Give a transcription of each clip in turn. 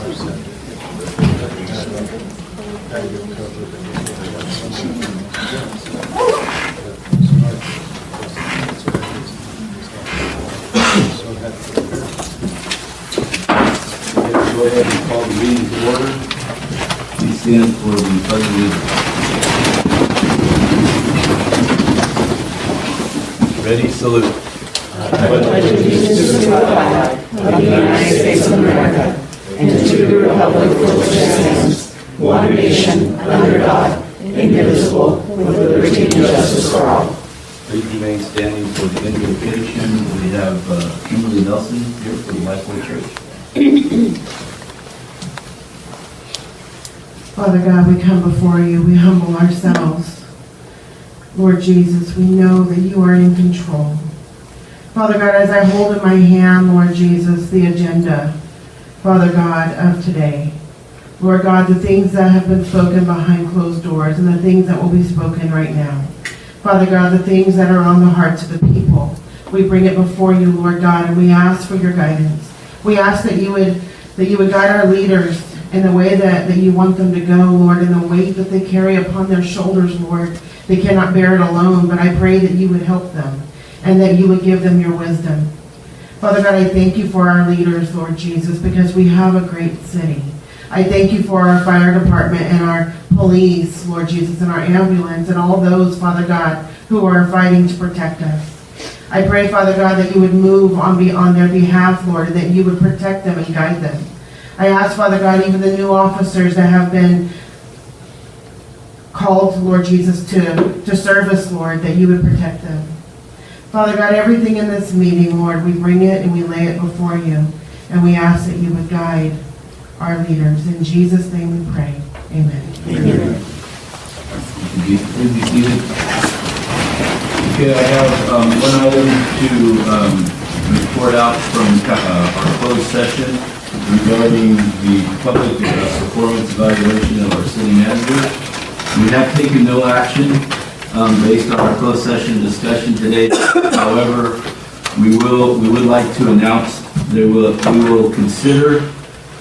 Go ahead and call the meeting to order. Please stand for the pledge of allegiance. Ready, salute. I pledge allegiance to the flag of the United States of America and to the republic for which it stands, one nation, under God, indivisible, with liberty and justice for all. Please remain standing for the invocation. We have Kimberly Nelson here from Lifeway Church. Father God, we come before you. We humble ourselves. Lord Jesus, we know that you are in control. Father God, as I hold in my hand, Lord Jesus, the agenda, Father God, of today. Lord God, the things that have been spoken behind closed doors and the things that will be spoken right now. Father God, the things that are on the hearts of the people. We bring it before you, Lord God, and we ask for your guidance. We ask that you would guide our leaders in the way that you want them to go, Lord, in the weight that they carry upon their shoulders, Lord. They cannot bear it alone, but I pray that you would help them and that you would give them your wisdom. Father God, I thank you for our leaders, Lord Jesus, because we have a great city. I thank you for our fire department and our police, Lord Jesus, and our ambulance and all those, Father God, who are fighting to protect us. I pray, Father God, that you would move on their behalf, Lord, and that you would protect them and guide them. I ask, Father God, even the new officers that have been called, Lord Jesus, to service, Lord, that you would protect them. Father God, everything in this meeting, Lord, we bring it and we lay it before you, and we ask that you would guide our leaders. In Jesus' name we pray. Amen. Amen. Please be seated. Okay, I have one item to report out from our closed session regarding the public performance evaluation of our city manager. We have taken no action based on our closed session discussion today. However, we would like to announce we will consider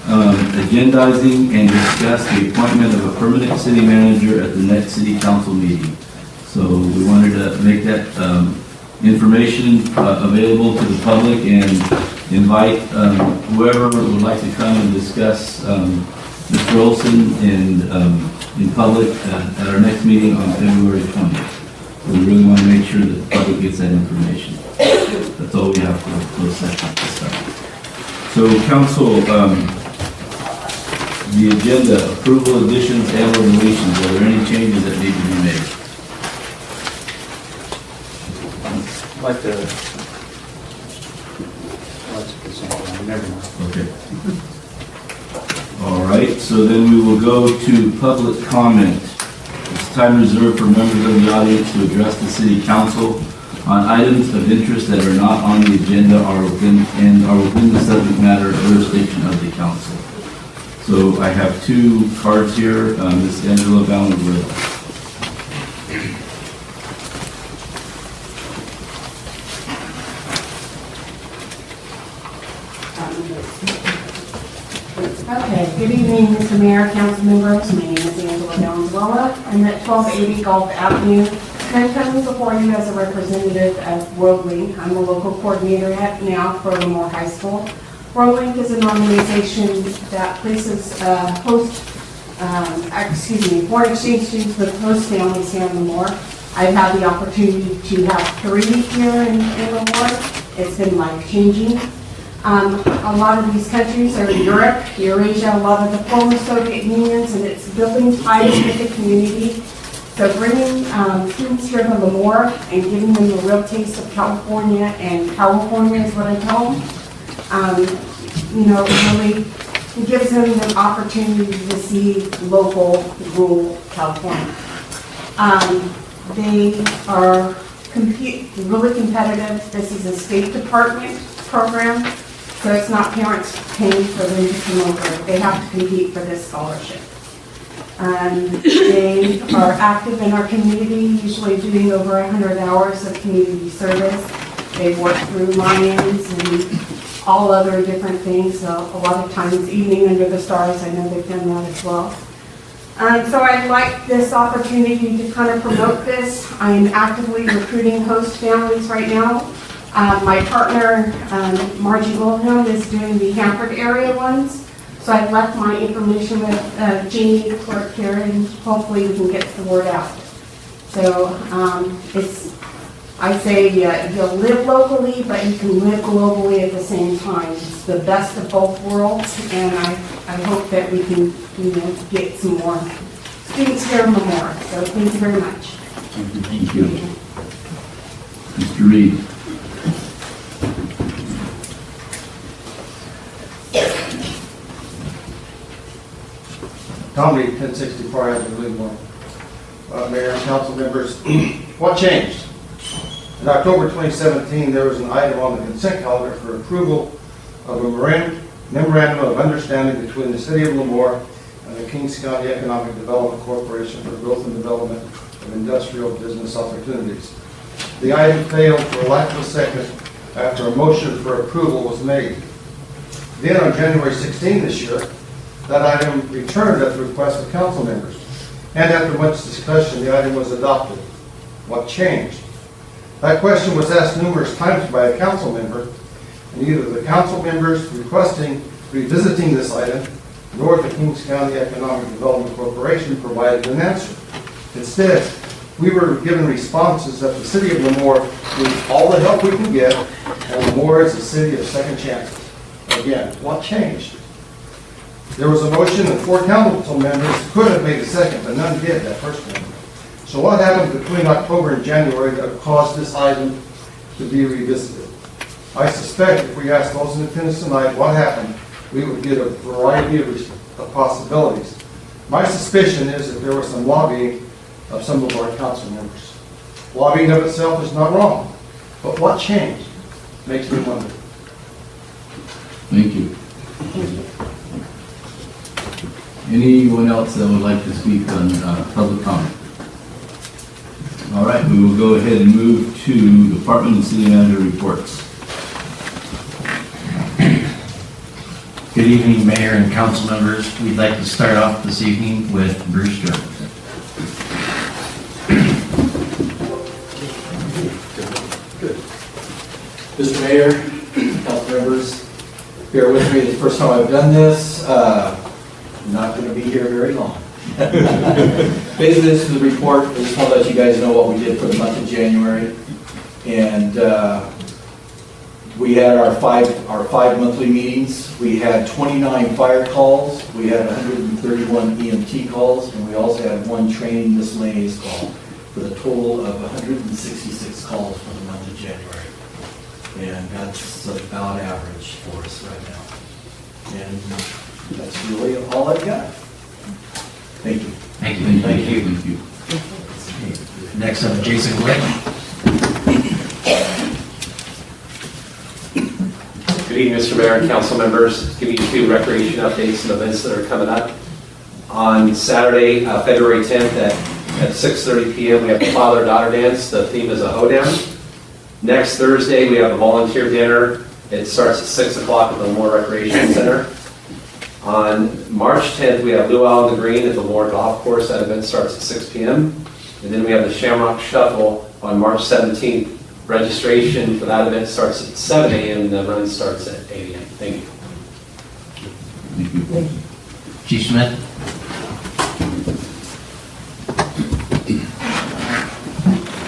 agendizing and discuss the appointment of a permanent city manager at the next city council meeting. So we wanted to make that information available to the public and invite whoever would like to come and discuss Mr. Olson in public at our next meeting on February 20th. So we really want to make sure that the public gets that information. That's all we have for the closed session at this time. So council, the agenda, approval, additions, and deletions. Are there any changes that need to be made? I'd like to never mind. Okay. All right, so then we will go to public comment. It's time reserved for members of the audience to address the city council on items of interest that are not on the agenda or within the subject matter jurisdiction of the council. So I have two cards here. Ms. Angela Valenzuela. Okay, good evening, Mr. Mayor, council members. My name is Angela Valenzuela. I'm at 1280 Gulf Avenue. And I'm coming before you as a representative of WorldLink. I'm the local coordinator now for Lemoore High School. WorldLink is an organization that places foreign exchange students with host families here in Lemoore. I've had the opportunity to have 3 here in Lemoore. It's been life-changing. A lot of these countries are in Europe, Eurasia, a lot of the former Soviet unions, and it's building ties with the community. So bringing students here to Lemoore and giving them a real taste of California, and California is what I tell them, really gives them the opportunity to see local, rural California. They are really competitive. This is a State Department program. So it's not parents paying for them to come over. They have to compete for this scholarship. They are active in our community, usually doing over 100 hours of community service. They work through Lions and all other different things. So a lot of times, Evening Under the Stars, I know they've done that as well. So I'd like this opportunity to kind of promote this. I'm actively recruiting host families right now. My partner, Margie Wilhelm, is doing the Hanford area ones. So I've left my information with Jeannie, the clerk here, and hopefully we can get the word out. So I say you'll live locally, but you can live globally at the same time. It's the best of both worlds, and I hope that we can, get some more students here in Lemoore. So thank you very much. Thank you. Mr. Reed. Tom Reed, 1064 Avenue, Livermore. Mayor and council members, what changed? In October 2017, there was an item on the consent calendar for approval of a memorandum of understanding between the City of Lemoore and the Kings County Economic Development Corporation for growth and development of industrial business opportunities. The item failed for lack of a second after a motion for approval was made. Then on January 16 this year, that item returned at the request of council members. And after much discussion, the item was adopted. What changed? That question was asked numerous times by a council member, and neither the council members requesting revisiting this item nor the Kings County Economic Development Corporation provided an answer. Instead, we were given responses that the City of Lemoore needs all the help we can get, and Lemoore is a city of second chances. Again, what changed? There was a motion and 4 council members could have made a second, but none did that first one. So what happened between October and January that caused this item to be revisited? I suspect if we asked those in attendance tonight what happened, we would get a variety of possibilities. My suspicion is that there was some lobbying of some of our council members. Lobbying of itself is not wrong, but what changed makes me wonder. Thank you. Anyone else that would like to speak on public comment? All right, we will go ahead and move to Department and City Manager reports. Good evening, Mayor and council members. We'd like to start off this evening with Bruce Jones. Mr. Mayor, council members, bear with me, it's the first time I've done this. I'm not going to be here very long. Basically, this is the report. I just want to let you guys know what we did for the month of January. And we had our five monthly meetings. We had 29 fire calls. We had 131 EMT calls. And we also had 1 training miscellaneous call for the total of 166 calls for the month of January. And that's about average for us right now. And that's really all I've got. Thank you. Thank you. Thank you. Next up, Jason Glick. Good evening, Mr. Mayor and council members. Giving you 2 recreation updates and events that are coming up. On Saturday, February 10th at 6:30 p.m. we have the father-daughter dance. The theme is a hoedown. Next Thursday we have a volunteer dinner. It starts at 6 o'clock at the Lemoore Recreation Center. On March 10th we have Luau on the Green at the Lemoore Golf Course. That event starts at 6 p.m. And then we have the Shamrock Shuffle on March 17th. Registration for that event starts at 7 a.m. and the run starts at 8 a.m. Thank you. Thank you. Chief Smith.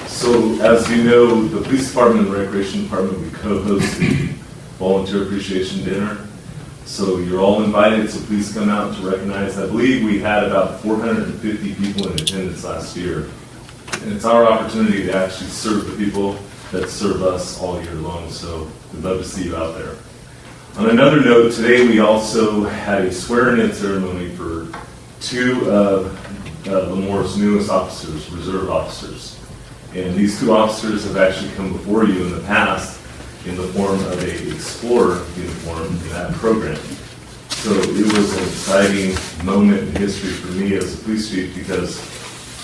So, as you know, the Police Department and Recreation Department, we co-host the Volunteer Appreciation Dinner. So you're all invited, so please come out to recognize. I believe we had about 450 people in attendance last year. And it's our opportunity to actually serve the people that serve us all year long, so we'd love to see you out there. On another note, today we also had a swearing-in ceremony for 2 of Lemoore's newest officers, reserve officers. And these 2 officers have actually come before you in the past in the form of a Explorer uniform in that program. So it was an exciting moment in history for me as a police chief because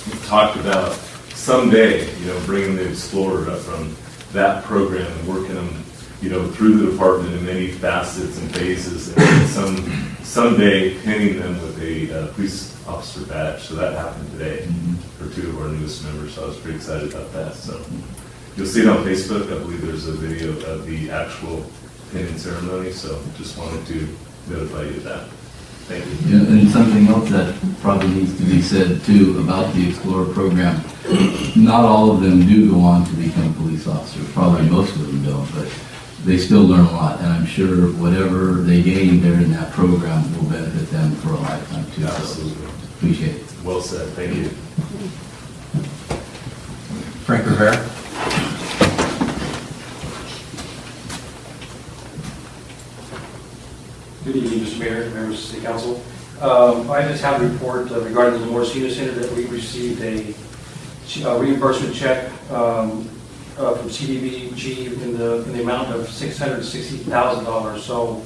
we talked about someday, bringing the Explorer up from that program and working them through the department in many facets and phases, and someday pinning them with a police officer badge. So that happened today for 2 of our newest members. So I was pretty excited about that. So you'll see it on Facebook. I believe there's a video of the actual pinning ceremony. So just wanted to notify you of that. Thank you. Yeah, and something else that probably needs to be said too about the Explorer program, not all of them do go on to become police officers, probably most of them don't, but they still learn a lot, and I'm sure whatever they gain there in that program will benefit them for a lifetime too. Absolutely. Appreciate it. Well said. Thank you. Frank Rivera. Good evening, Mr. Mayor, members of the City Council. I just have a report regarding the Lamore Senior Center that we received a reimbursement check from CDBG in the amount of $660,000. So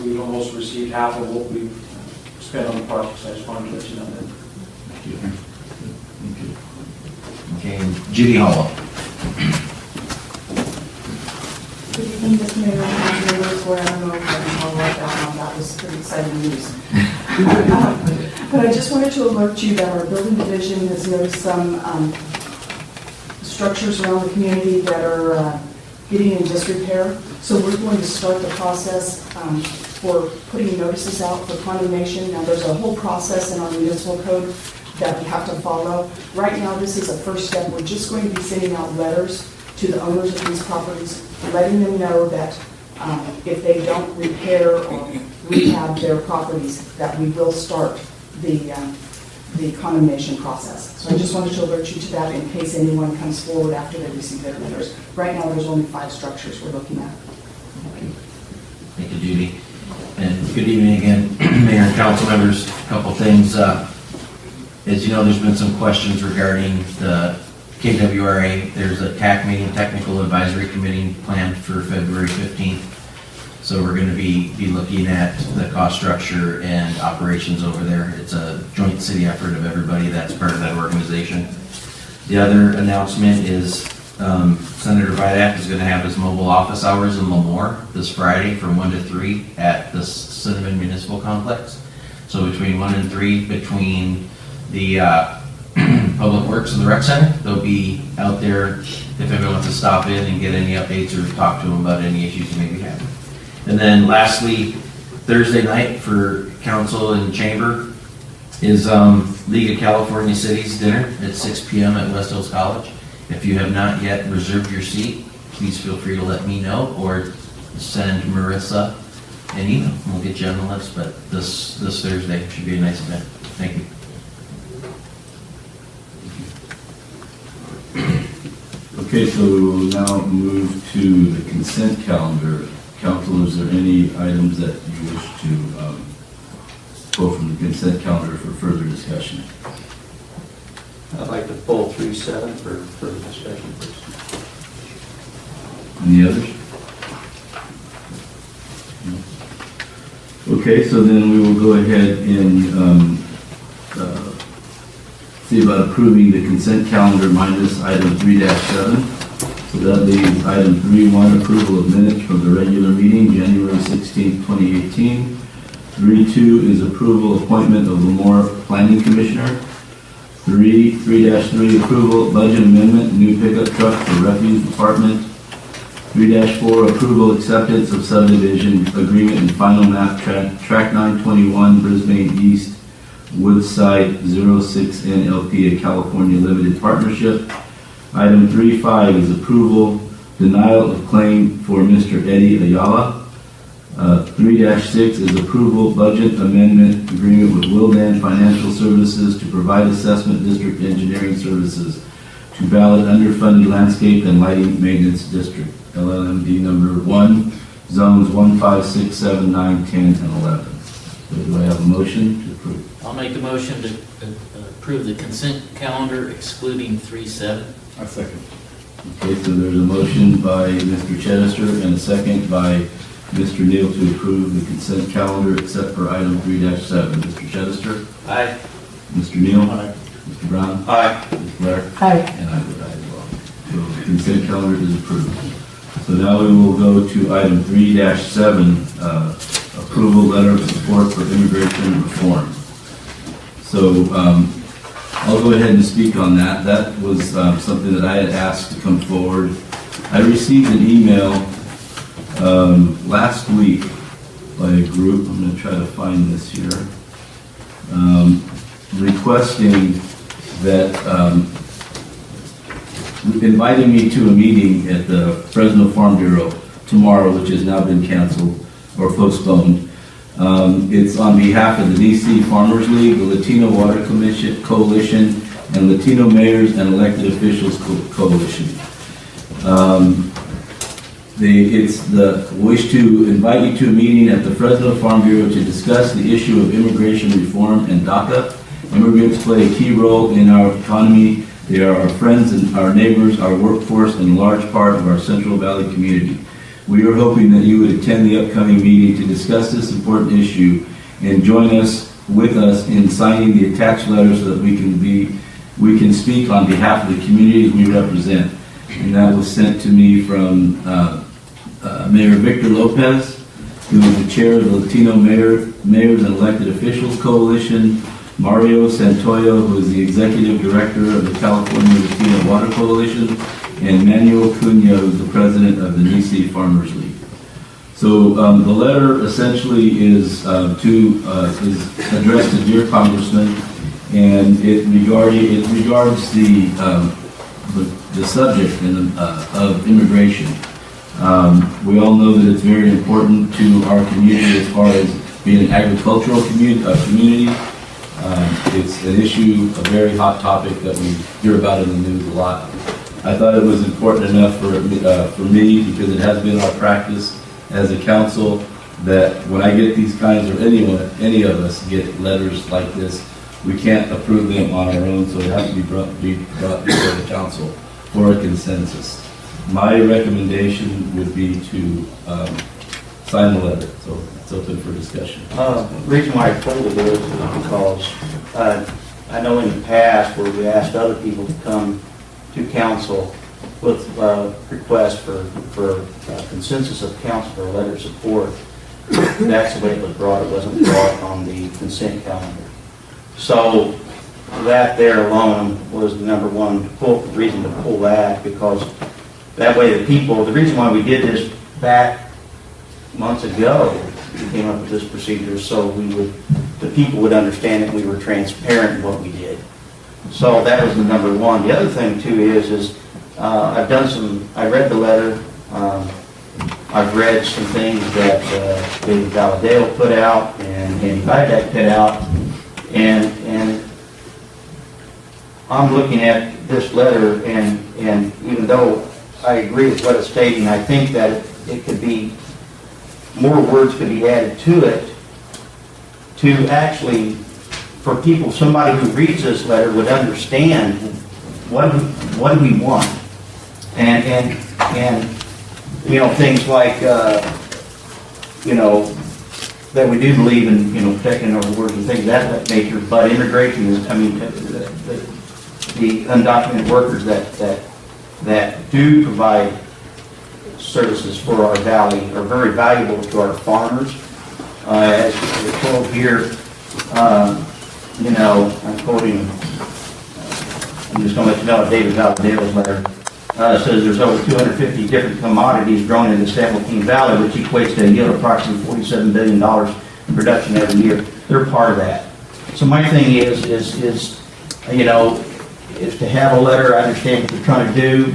we almost received half of what we spent on the project. So I just wanted to let you know that. Thank you. Thank you. Okay, Judy Hollow. Good evening, Mr. Mayor, and members, where I don't know if I can all right now, that was pretty exciting news. But I just wanted to alert you that our building division has noticed some structures around the community that are getting in disrepair. So we're going to start the process for putting notices out for condemnation. Now, there's a whole process in our municipal code that we have to follow. Right now, this is a first step. We're just going to be sending out letters to the owners of these properties, letting them know that if they don't repair or rehab their properties, that we will start the condemnation process. So I just wanted to alert you to that in case anyone comes forward after they receive their letters. Right now, there's only 5 structures we're looking at. Thank you, Judy. And good evening again, Mayor and council members. A couple things. As you know, there's been some questions regarding the KWRA. There's a TAC meeting, Technical Advisory Committee, planned for February 15th. So we're going to be looking at the cost structure and operations over there. It's a joint city effort of everybody that's part of that organization. The other announcement is Senator Vidak is going to have his mobile office hours in Lemoore this Friday from 1 to 3 at the Cinnamon Municipal Complex. So between 1 and 3, between the Public Works and the Rec Center, they'll be out there if everyone wants to stop in and get any updates or talk to them about any issues you may be having. And then lastly, Thursday night for council and chamber is League of California Cities dinner at 6 p.m. at West Hills College. If you have not yet reserved your seat, please feel free to let me know or send Marissa an email. We'll get you on the list, but this Thursday should be a nice event. Thank you. Okay, so we will now move to the consent calendar. Council, is there any items that you wish to pull from the consent calendar for further discussion? I'd like to pull 3-7 for further discussion, please. Any others? No? Okay, so then we will go ahead and see about approving the consent calendar minus item 3-7. So that leaves item 3.1, approval of minutes from the regular meeting, January 16, 2018. 3.2 is approval appointment of Lemoore Planning Commissioner. 3.3 approval budget amendment, new pickup truck for refuse department. 3-4 approval acceptance of subdivision agreement and final map track 921 Brisbane East Woodside 06 NLP, a California limited partnership. Item 3.5 is approval, denial of claim for Mr. Eddie Ayala. 3-6 is approval budget amendment agreement with Wildan Financial Services to provide assessment district engineering services to valid underfunded landscape and lighting maintenance district, LLMD number 1, zones 1, 5, 6, 7, 9, 10, and 11. So do I have a motion to approve? I'll make the motion to approve the consent calendar excluding 3-7. I second. Okay, so there's a motion by Mr. Chittister and a second by Mr. Neal to approve the consent calendar except for item 3-7. Mr. Chittister? Aye. Mr. Neal? Aye. Mr. Brown? Aye. Ms. Blair? Aye. And I vote aye as well. So the consent calendar is approved. So now we will go to item 3-7, approval letter of support for immigration reform. So I'll go ahead and speak on that. That was something that I had asked to come forward. I received an email last week by a group, I'm going to try to find this here, requesting that, inviting me to a meeting at the Fresno Farm Bureau tomorrow, which has now been canceled or postponed. It's on behalf of the DC Farmers League, the Latino Water Commission Coalition, and Latino Mayors and Elected Officials Coalition. It's the wish to invite you to a meeting at the Fresno Farm Bureau to discuss the issue of immigration reform and DACA. Immigrants play a key role in our economy. They are our friends and our neighbors, our workforce, and a large part of our Central Valley community. We are hoping that you would attend the upcoming meeting to discuss this important issue and join us with us in signing the attached letter so that we can speak on behalf of the communities we represent. And that was sent to me from Mayor Victor Lopez, who is the chair of the Latino Mayors and Elected Officials Coalition, Mario Santoyo, who is the executive director of the California Latino Water Coalition, and Manuel Cunha, who is the president of the DC Farmers League. So the letter essentially is addressed to dear Congressman, and it regards the subject of immigration. We all know that it's very important to our community as far as being an agricultural community. It's an issue, a very hot topic that we hear about in the news a lot. I thought it was important enough for me, because it has been our practice as a council that when I get these kinds, or any of us get letters like this, we can't approve them on our own, so it has to be brought before the council for a consensus. My recommendation would be to sign the letter, so it's open for discussion. The reason why I told it is because I know in the past where we asked other people to come to council with requests for consensus of council for a letter of support, that's the way it was brought. It wasn't brought on the consent calendar. So that there alone was the number one reason to pull that, because that way the reason why we did this back months ago, we came up with this procedure so the people would understand that we were transparent in what we did. So that was the number one. The other thing too is I read the letter, I've read some things that David Valadeo put out and Andy Vidak put out, and I'm looking at this letter, and even though I agree with what it's stating, I think that it could be, more words could be added to it to actually, for people, somebody who reads this letter would understand what do we want, and things like that we do believe in protecting our words and things of that nature. But immigration is, the undocumented workers that do provide services for our valley are very valuable to our farmers. As we're told here, I'm quoting, I'm just going to let you know David Valadeo's letter. Says there's over 250 different commodities grown in the San Joaquin Valley, which equates to a yield of approximately $47 billion in production every year. They're part of that. So my thing is to have a letter. I understand what they're trying to do.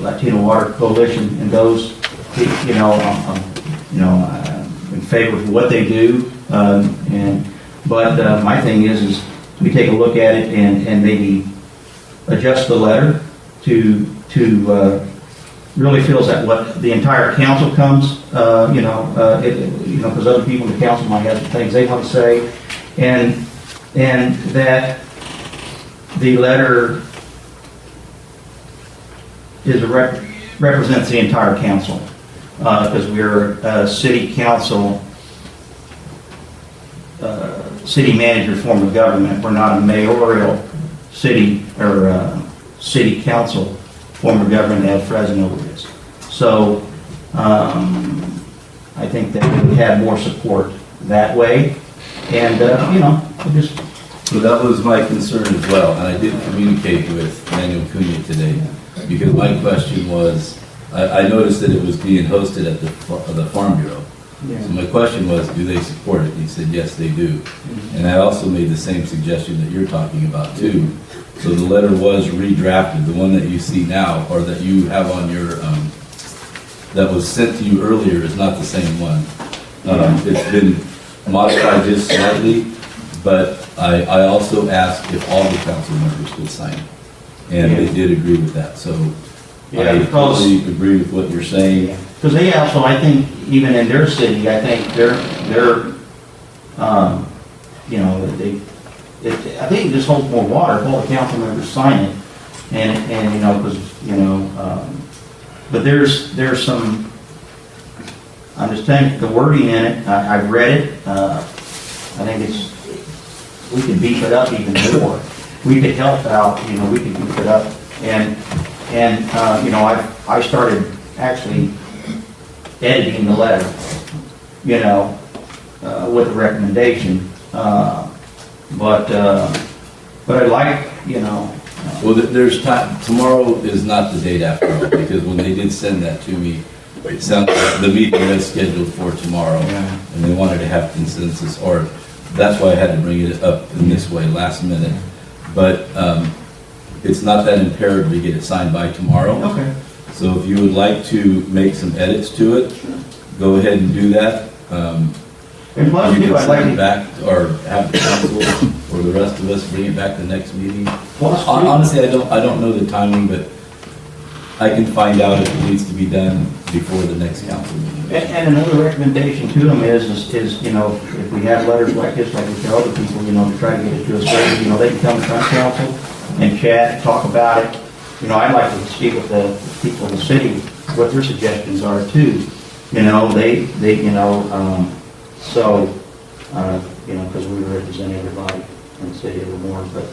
Latino Water Coalition and those, I'm in favor of what they do. But my thing is we take a look at it and maybe adjust the letter to really feels that what the entire council comes, because other people in the council might have some things they want to say, and that the letter represents the entire council, because we're a city council, city manager form of government. We're not a mayoral city or city council form of government that Fresno is. So I think that we would have more support that way. And, we just, So that was my concern as well, and I did communicate with Manuel Cunha today, because my question was, I noticed that it was being hosted at the Farm Bureau. So my question was, do they support it? He said, yes, they do. And I also made the same suggestion that you're talking about too. So the letter was redrafted, the one that you see now, or that you have on your, that was sent to you earlier is not the same one. It's been modified just slightly, but I also asked if all the council members could sign it. And they did agree with that, so I totally agree with what you're saying. because they also, I think, even in their city, I think they're I think it just holds more water if all the council members sign it. And because, but there's some, I'm just saying, the wording in it, I've read it, I think we can beef it up even more. We could help out, we could beef it up. And I started actually editing the letter, with a recommendation. But I like, Well, there's time, tomorrow is not the date after all, because when they did send that to me, it sounded like the meeting was scheduled for tomorrow, and they wanted to have consensus, or that's why I had to bring it up in this way, last minute. But it's not that imperative to get it signed by tomorrow. okay. So if you would like to make some edits to it, go ahead and do that. And plus, You can I'd like send it to, back, or have the council, or the rest of us bring it back the next meeting. plus, Honestly, I don't know the timing, but I can find out if it needs to be done before the next council meeting. and another recommendation to them is, if we have letters like this, like we tell other people, to try to get it to us, they can come to front council and chat, talk about it. I'd like to speak with the people in the city, what their suggestions are too. Because we represent everybody in the city of Lemoore, but,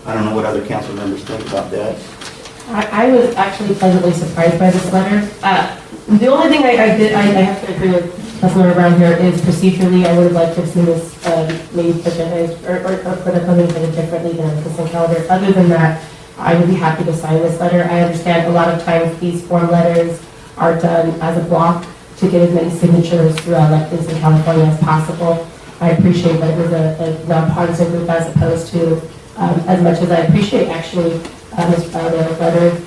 I don't know what other council members think about that. I was actually pleasantly surprised by this letter. The only thing I have to agree with Councilmember Brown here is procedurally, I would have liked to have seen this maybe agendized or put up on the agenda differently than a consent calendar. Other than that, I would be happy to sign this letter. I understand a lot of times these form letters are done as a block to get as many signatures through elections in California as possible. I appreciate that it was a nonpartisan group as opposed to, as much as I appreciate actually Ms. Brown's letter,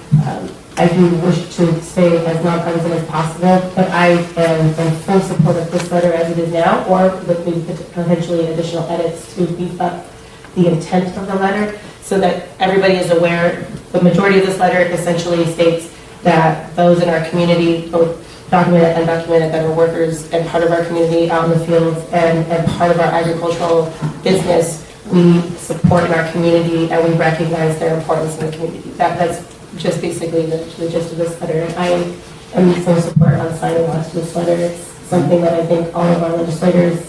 I do wish to stay as nonpartisan as possible, but I am in full support of this letter as it is now, or with maybe potentially additional edits to beef up the intent of the letter, so that everybody is aware. The majority of this letter essentially states that those in our community, both documented and undocumented, that are workers and part of our community out in the fields and part of our agricultural business, we support in our community and we recognize their importance in the community. That's just basically the gist of this letter. And I am in full support on signing on to this letter. It's something that I think all of our legislators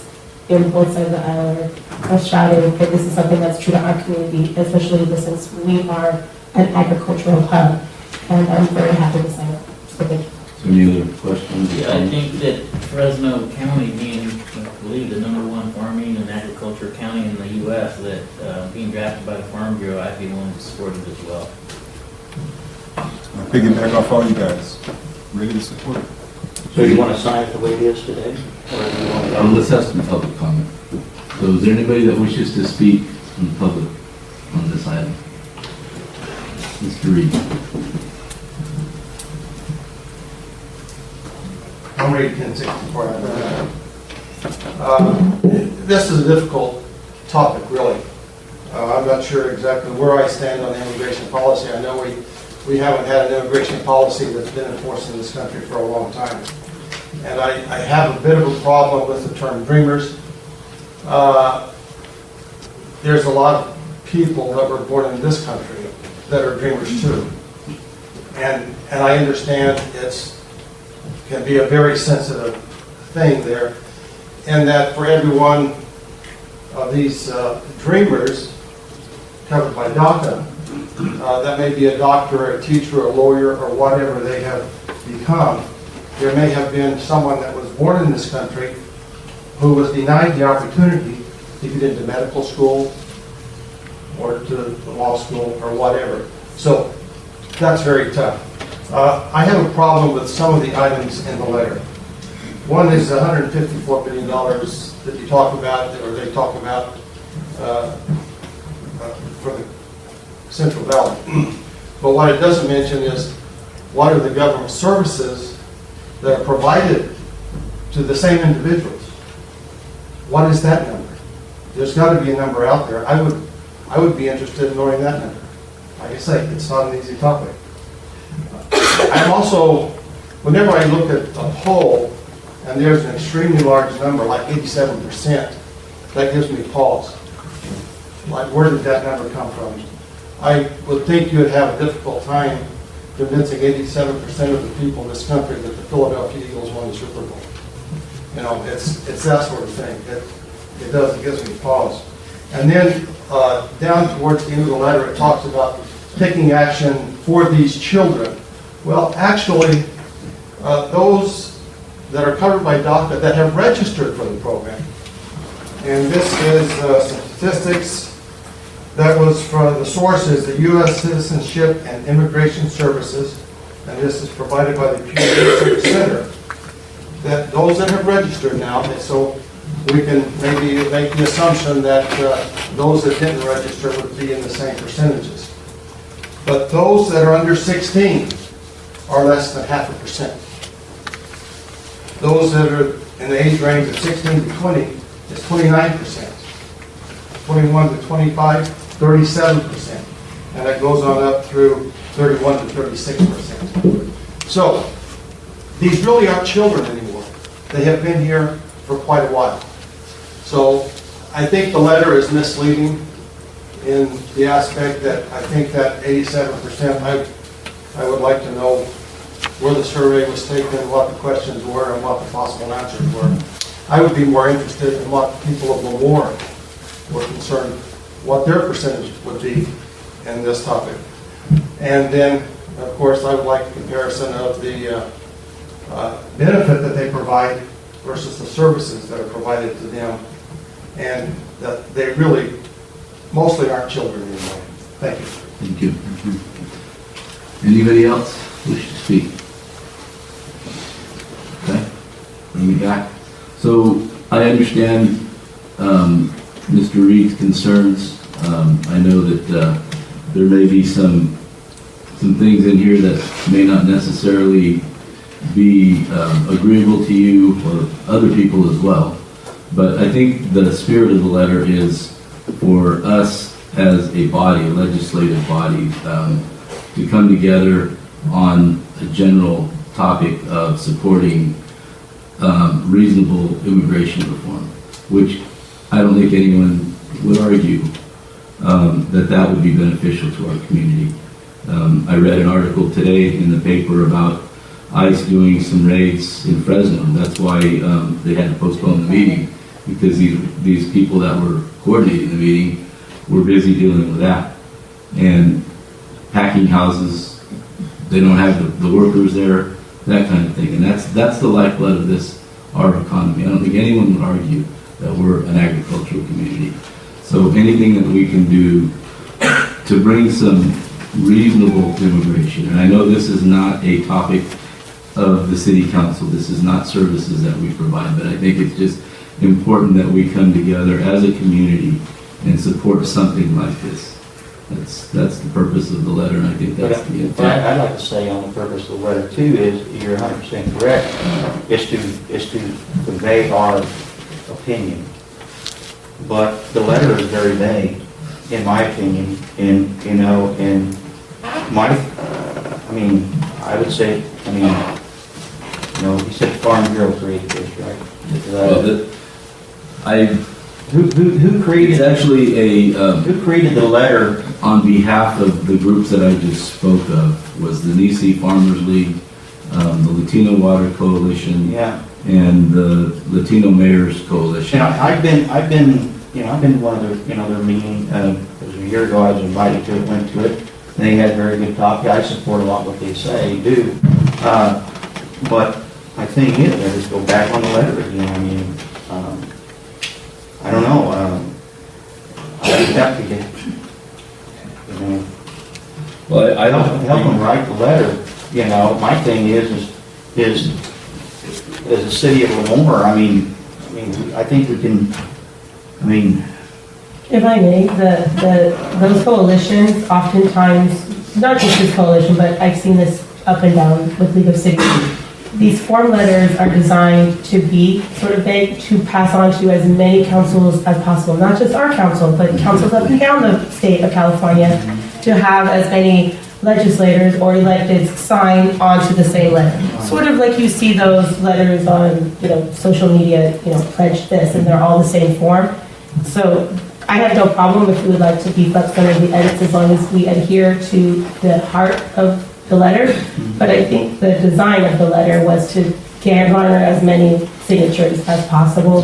in both sides of the aisle are shouting that this is something that's true to our community, especially since we are an agricultural hub. And I'm very happy to sign up. So thank you. So any other questions? Yeah, I think that Fresno County being, I believe, the #1 farming and agriculture county in the U.S., that being drafted by the Farm Bureau, I'd be willing to support it as well. Piggyback off all you guys. Ready to support it. So you want to sign it the way it is today? Or do you want to? Let's have some public comment. So is there anybody that wishes to speak in public on this item? Mr. Reed. I'm Ray 1064. This is a difficult topic, really. I'm not sure exactly where I stand on immigration policy. I know we haven't had an immigration policy that's been enforced in this country for a long time. And I have a bit of a problem with the term dreamers. There's a lot of people that were born in this country that are dreamers too. And I understand can be a very sensitive thing there, and that for every one of these dreamers covered by DACA, that may be a doctor, a teacher, a lawyer, or whatever they have become. There may have been someone that was born in this country who was denied the opportunity to get into medical school or to the law school or whatever. So that's very tough. I have a problem with some of the items in the letter. One is the $154 billion that you talk about, or they talk about for the Central Valley. But what it doesn't mention is what are the government services that are provided to the same individuals. What is that number? There's got to be a number out there. I would be interested in knowing that number. Like I say, it's not an easy topic. I'm also, whenever I look at a poll and there's an extremely large number, like 87%, that gives me pause. Like, where did that number come from? I would think you would have a difficult time convincing 87% of the people in this country that the Philadelphia Eagles won the Super Bowl. You know, it's that sort of thing. It gives me pause. And then down towards the end of the letter, it talks about taking action for these children. Well, actually, those that are covered by DACA that have registered for the program. And this is some statistics. That was from the source is the U.S. Citizenship and Immigration Services, and this is provided by the Pew Research Center. That those that have registered now, and so we can maybe make the assumption that those that didn't register would be in the same percentages. But those that are under 16 are less than 0.5%. Those that are in the age range of 16 to 20 is 29%. 21 to 25, 37%. And that goes on up through 31 to 36%. So, these really aren't children anymore. They have been here for quite a while. So, I think the letter is misleading in the aspect that I think that 87%, I would like to know where the survey was taken, what the questions were, and what the possible answers were. I would be more interested in what people of Lemoore were concerned, what their percentage would be in this topic. And then, of course, I would like a comparison of the benefit that they provide versus the services that are provided to them, and that they really mostly aren't children anymore. Thank you. Thank you. Anybody else wish to speak? Okay, bring me back. So I understand Mr. Reed's concerns. I know that there may be some things in here that may not necessarily be agreeable to you or other people as well. But I think the spirit of the letter is for us as a body, a legislative body, to come together on a general topic of supporting reasonable immigration reform, which I don't think anyone would argue that would be beneficial to our community. I read an article today in the paper about ICE doing some raids in Fresno. That's why they had to postpone the meeting, because these people that were coordinating the meeting were busy dealing with that. And packing houses, they don't have the workers there, that kind of thing. And that's the lifeblood of our economy. I don't think anyone would argue that we're an agricultural community. So anything that we can do to bring some reasonable immigration, and I know this is not a topic of the city council, this is not services that we provide, but I think it's just important that we come together as a community and support something like this. That's the purpose of the letter, and I think that's the intent. I'd like to say on the purpose of the letter too is, you're 100% correct, is to convey our opinion. But the letter is very vague, in my opinion, I would say, you said Farm Bureau created this, right? Who created? It's actually who created the letter? On behalf of the groups that I just spoke of, was the Nisi Farmers League, the Latino Water Coalition, and the Latino Mayors Coalition. And I've been to one of their, their meeting. It was a year ago. I was invited to it, went to it. They had very good talk. I support a lot what they say, do. But my thing is, I just go back on the letter again. I mean, I don't know. I would have to get, you know, Well, I don't help them write the letter. You know, my thing is as a city of Lemoore, I mean, I think we can, I mean, If I may, those coalitions oftentimes, not just this coalition, but I've seen this up and down with League of Cities. These form letters are designed to be sort of vague, to pass on to as many councils as possible, not just our council, but councils up and down the state of California, to have as many legislators or electeds sign onto the same letter. Sort of like you see those letters on, social media, pledge this, and they're all the same form. So I have no problem if we would like to beef up some of the edits as long as we adhere to the heart of the letter. But I think the design of the letter was to garner as many signatures as possible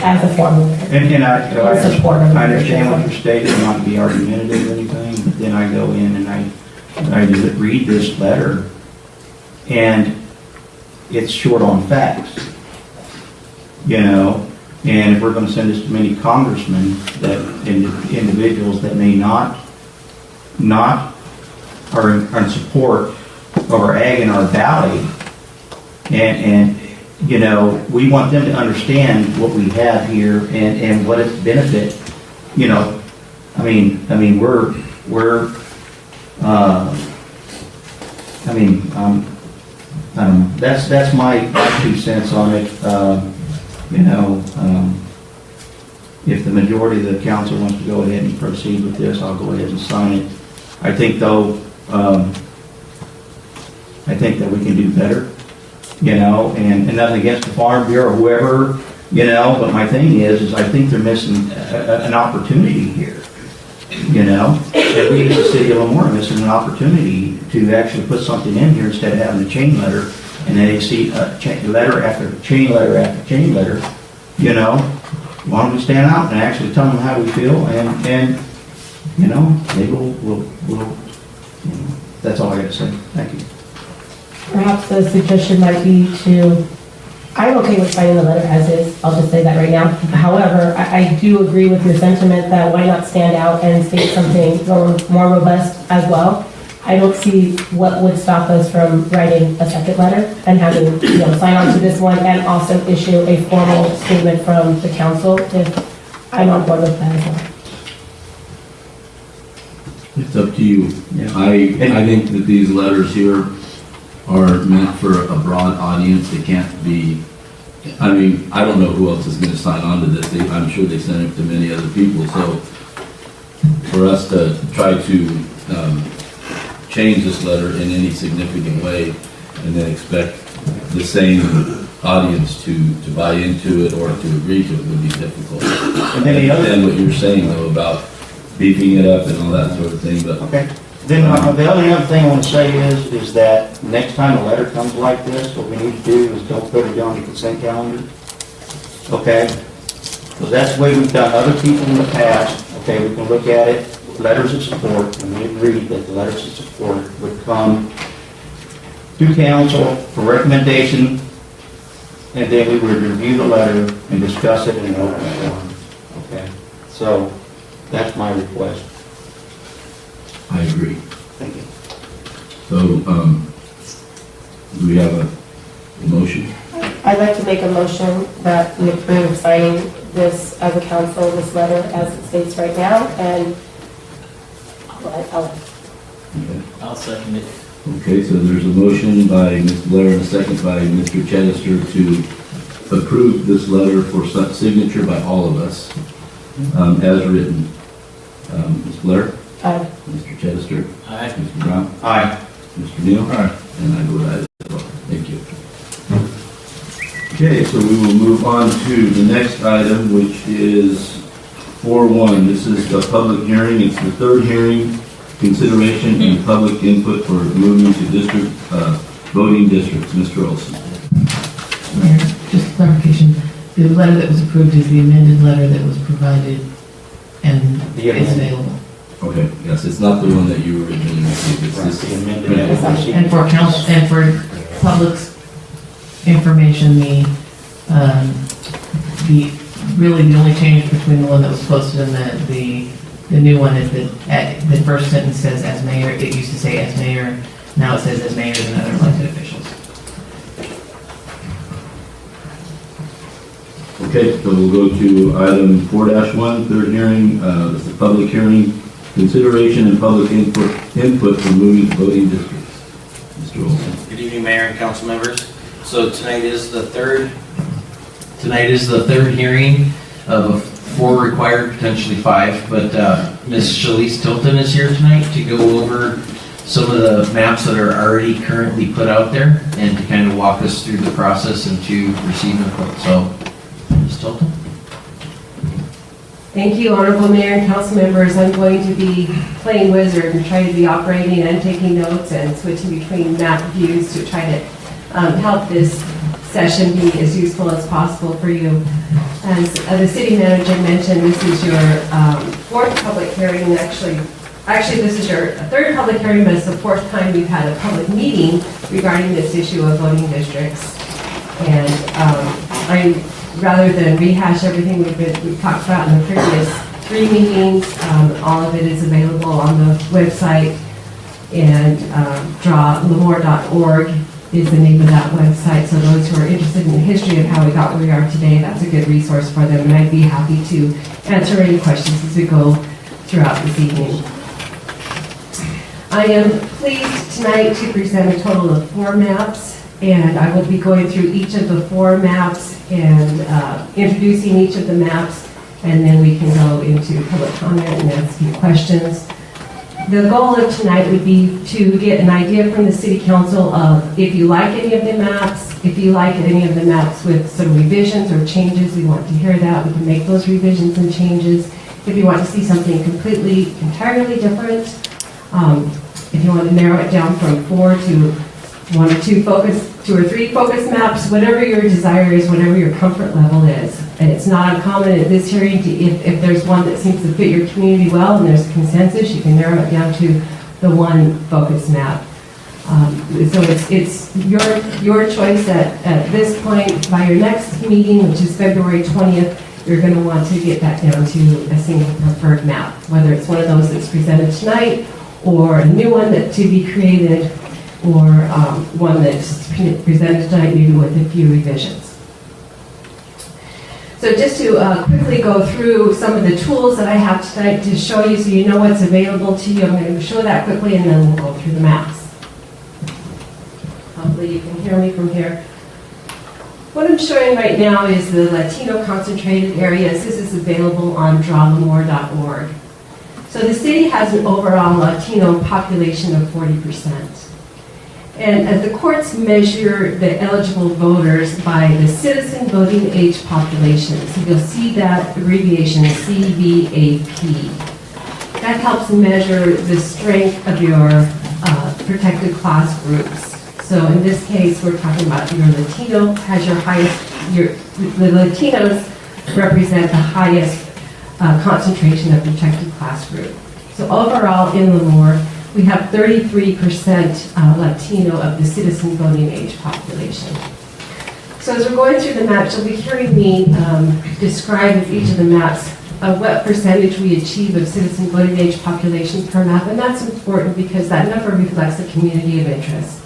as a form letter. and I support of it. I understand what you're stating, not to be argumentative or anything, but then I go in and I read this letter, and it's short on facts, and if we're going to send this to many congressmen, that individuals that may not are in support of our ag in our valley, and we want them to understand what we have here and what its benefit. I don't know. That's my 2 cents on it. If the majority of the council wants to go ahead and proceed with this, I'll go ahead and sign it. I think though, I think that we can do better, and nothing against the Farm Bureau or whoever, but my thing is I think they're missing an opportunity here. And we as the city of Lemoore are missing an opportunity to actually put something in here instead of having a chain letter, and then you see letter after chain letter after chain letter. Why don't we stand out and actually tell them how we feel, and maybe we'll that's all I got to say. Thank you. Perhaps the suggestion might be I'm okay with signing the letter as is, I'll just say that right now. However, I do agree with your sentiment that why not stand out and state something more robust as well. I don't see what would stop us from writing a second letter and having, sign on to this one and also issue a formal statement from the council if I'm on board with that as well. It's up to you. I think that these letters here are meant for a broad audience. They can't be, I don't know who else is going to sign on to this. I'm sure they sent it to many other people. So for us to try to change this letter in any significant way and then expect the same audience to buy into it or to agree to it would be difficult. And then the other, what you're saying though about beefing it up and all that sort of thing, but okay. Then the only other thing I want to say is that next time a letter comes like this, what we need to do is don't put it on the consent calendar. Okay? Because that's the way we've done other people in the past. Okay, we can look at it, letters of support, and we agreed that the letters of support would come to council for recommendation, and then we would review the letter and discuss it in an open forum. Okay? So that's my request. I agree. Thank you. So, do we have a motion? I'd like to make a motion that we approve signing this as a council, this letter as it states right now, and I'll second it. Okay, so there's a motion by Mr. Blair and a second by Mr. Chittister to approve this letter for signature by all of us, as written. Ms. Blair? Aye. Mr. Chittister? Aye. Mr. Brown? Aye. Mr. Neal? Aye. And I vote aye as well. Thank you. Okay, so we will move on to the next item, which is 4.1. This is the public hearing. It's the third hearing, consideration and public input for moving to district, voting districts. Mr. Olson. Mayor, just clarification, the letter that was approved is the amended letter that was provided and is available. Okay, yes, it's not the one that you originally received, it's this. The amended that was received. And for council, and for public's information, really the only change between the one that was posted and the new one is that the first sentence says as mayor, it used to say as mayor, now it says as mayors and other elected officials. Okay, so we'll go to item 4-1, third hearing, this is a public hearing, consideration and public input for moving voting districts. Mr. Olson. Good evening, Mayor and council members. So tonight is the third hearing of 4 required, potentially 5, but Ms. Shalise Tilton is here tonight to go over some of the maps that are already currently put out there and to kind of walk us through the process and to receive input. So, Ms. Tilton? Thank you, Honorable Mayor and council members. I'm going to be playing wizard and trying to be operating and taking notes and switching between map views to try to help this session be as useful as possible for you. As the city manager mentioned, this is your 4th public hearing. Actually, this is your 3rd public hearing, but it's the 4th time we've had a public meeting regarding this issue of voting districts. And rather than rehash everything we've talked about in the previous 3 meetings, all of it is available on the website, and drawlemoore.org is the name of that website. So those who are interested in the history of how we got where we are today, that's a good resource for them, and I'd be happy to answer any questions as we go throughout this evening. I am pleased tonight to present a total of 4 maps, and I will be going through each of the 4 maps and introducing each of the maps, and then we can go into public comment and ask you questions. The goal of tonight would be to get an idea from the City Council of if you like any of the maps, if you like any of the maps with some revisions or changes, we want to hear that. We can make those revisions and changes. If you want to see something completely, entirely different, if you want to narrow it down from 4 to 1 or 2 or 3 focus maps, whatever your desire is, whatever your comfort level is. And it's not uncommon at this hearing, if there's one that seems to fit your community well and there's consensus, you can narrow it down to the 1 focus map. So it's your choice at this point. By your next meeting, which is February 20th, you're going to want to get that down to a single preferred map, whether it's one of those that's presented tonight or a new one that to be created, or one that's presented tonight maybe with a few revisions. So just to quickly go through some of the tools that I have tonight to show you so you know what's available to you. I'm going to show that quickly and then we'll go through the maps. Hopefully you can hear me from here. What I'm showing right now is the Latino concentrated areas. This is available on drawlemoore.org. So the city has an overall Latino population of 40%. And as the courts measure the eligible voters by the citizen voting age population, so you'll see that abbreviation CVAP. That helps measure the strength of your protected class groups. So in this case, we're talking about your Latino has your highest, the Latinos represent the highest concentration of protected class group. So overall in Lemoore, we have 33% Latino of the citizen voting age population. So as we're going through the maps, you'll be hearing me describe with each of the maps what percentage we achieve of citizen voting age population per map, and that's important because that number reflects the community of interest.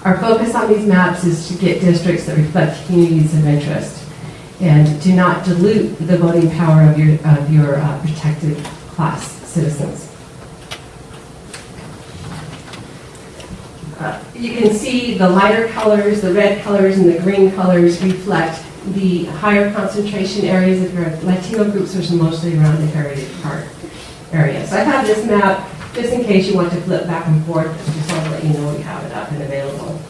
Our focus on these maps is to get districts that reflect communities of interest and do not dilute the voting power of your protected class citizens. You can see the lighter colors, the red colors, and the green colors reflect the higher concentration areas of your Latino groups, which are mostly around the Heritage Park area. So I have this map just in case you want to flip back and forth. I just want to let you know we have it up and available.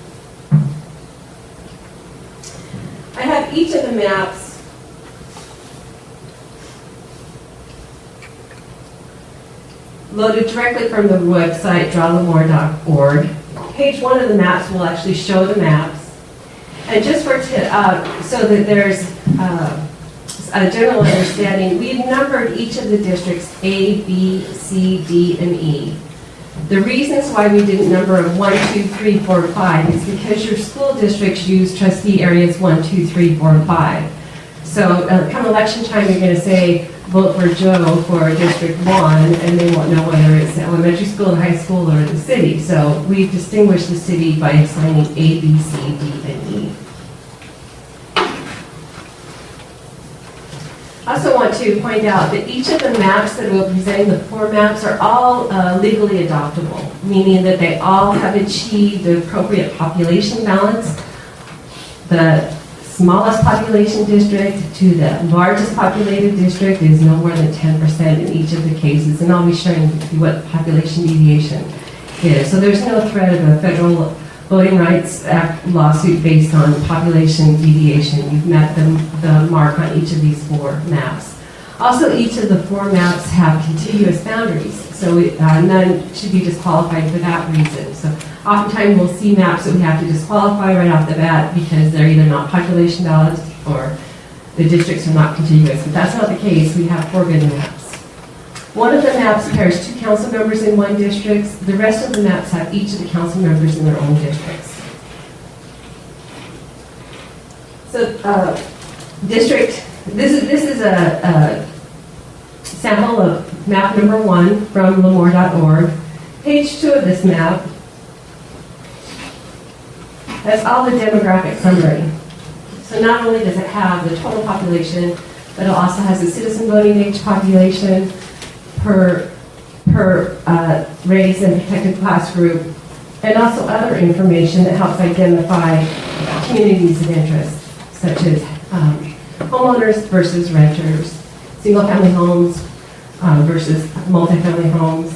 I have each of the maps loaded directly from the website drawlemoore.org. Page 1 of the maps will actually show the maps. And just so that there's general understanding, we've numbered each of the districts A, B, C, D, and E. The reasons why we didn't number them 1, 2, 3, 4, 5 is because your school districts use trustee areas 1, 2, 3, 4, and 5. So come election time, you're going to say, vote for Joe for District 1, and they won't know whether it's the elementary school, the high school, or the city. So we've distinguished the city by assigning A, B, C, D, and E. I also want to point out that each of the maps that we're presenting, the 4 maps, are all legally adoptable, meaning that they all have achieved the appropriate population balance. The smallest population district to the largest populated district is no more than 10% in each of the cases, and I'll be showing you what population deviation is. So there's no threat of a federal Voting Rights Act lawsuit based on population deviation. You've met the mark on each of these 4 maps. Also, each of the 4 maps have contiguous boundaries, so none should be disqualified for that reason. So oftentimes we'll see maps that we have to disqualify right off the bat because they're either not population balanced or the districts are not contiguous. But that's not the case. We have 4 good maps. One of the maps pairs 2 council members in 1 district. The rest of the maps have each of the council members in their own districts. So this is a sample of map number 1 from Lemoore.org. Page 2 of this map has all the demographic summary. So not only does it have the total population, but it also has the citizen voting age population per race and protected class group, and also other information that helps identify communities of interest, such as homeowners versus renters, single-family homes versus multifamily homes,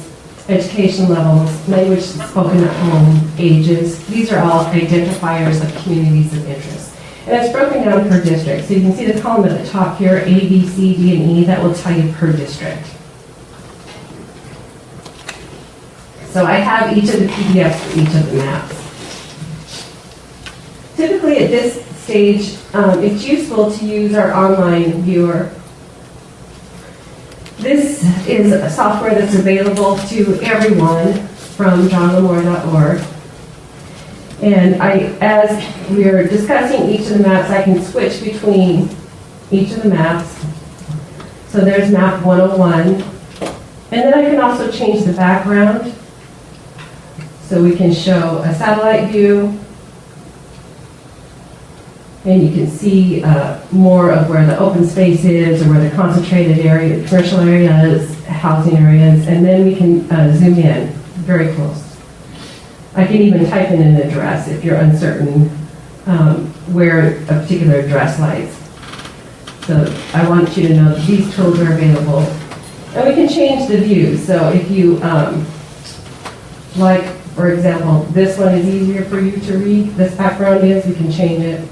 education levels, language spoken at home, ages. These are all identifiers of communities of interest. And it's broken down per district. So you can see the column at the top here, A, B, C, D, and E, that will tell you per district. So I have each of the PDFs for each of the maps. Typically at this stage, it's useful to use our online viewer. This is a software that's available to everyone from johnlemore.org. And as we're discussing each of the maps, I can switch between each of the maps. So there's map 101. And then I can also change the background. So we can show a satellite view. And you can see more of where the open space is, or where the concentrated area, commercial areas, housing areas, and then we can zoom in very close. I can even type in an address if you're uncertain where a particular address lies. So I want you to know that these tools are available. And we can change the view. So if you, like, for example, this one is easier for you to read, this background is, we can change it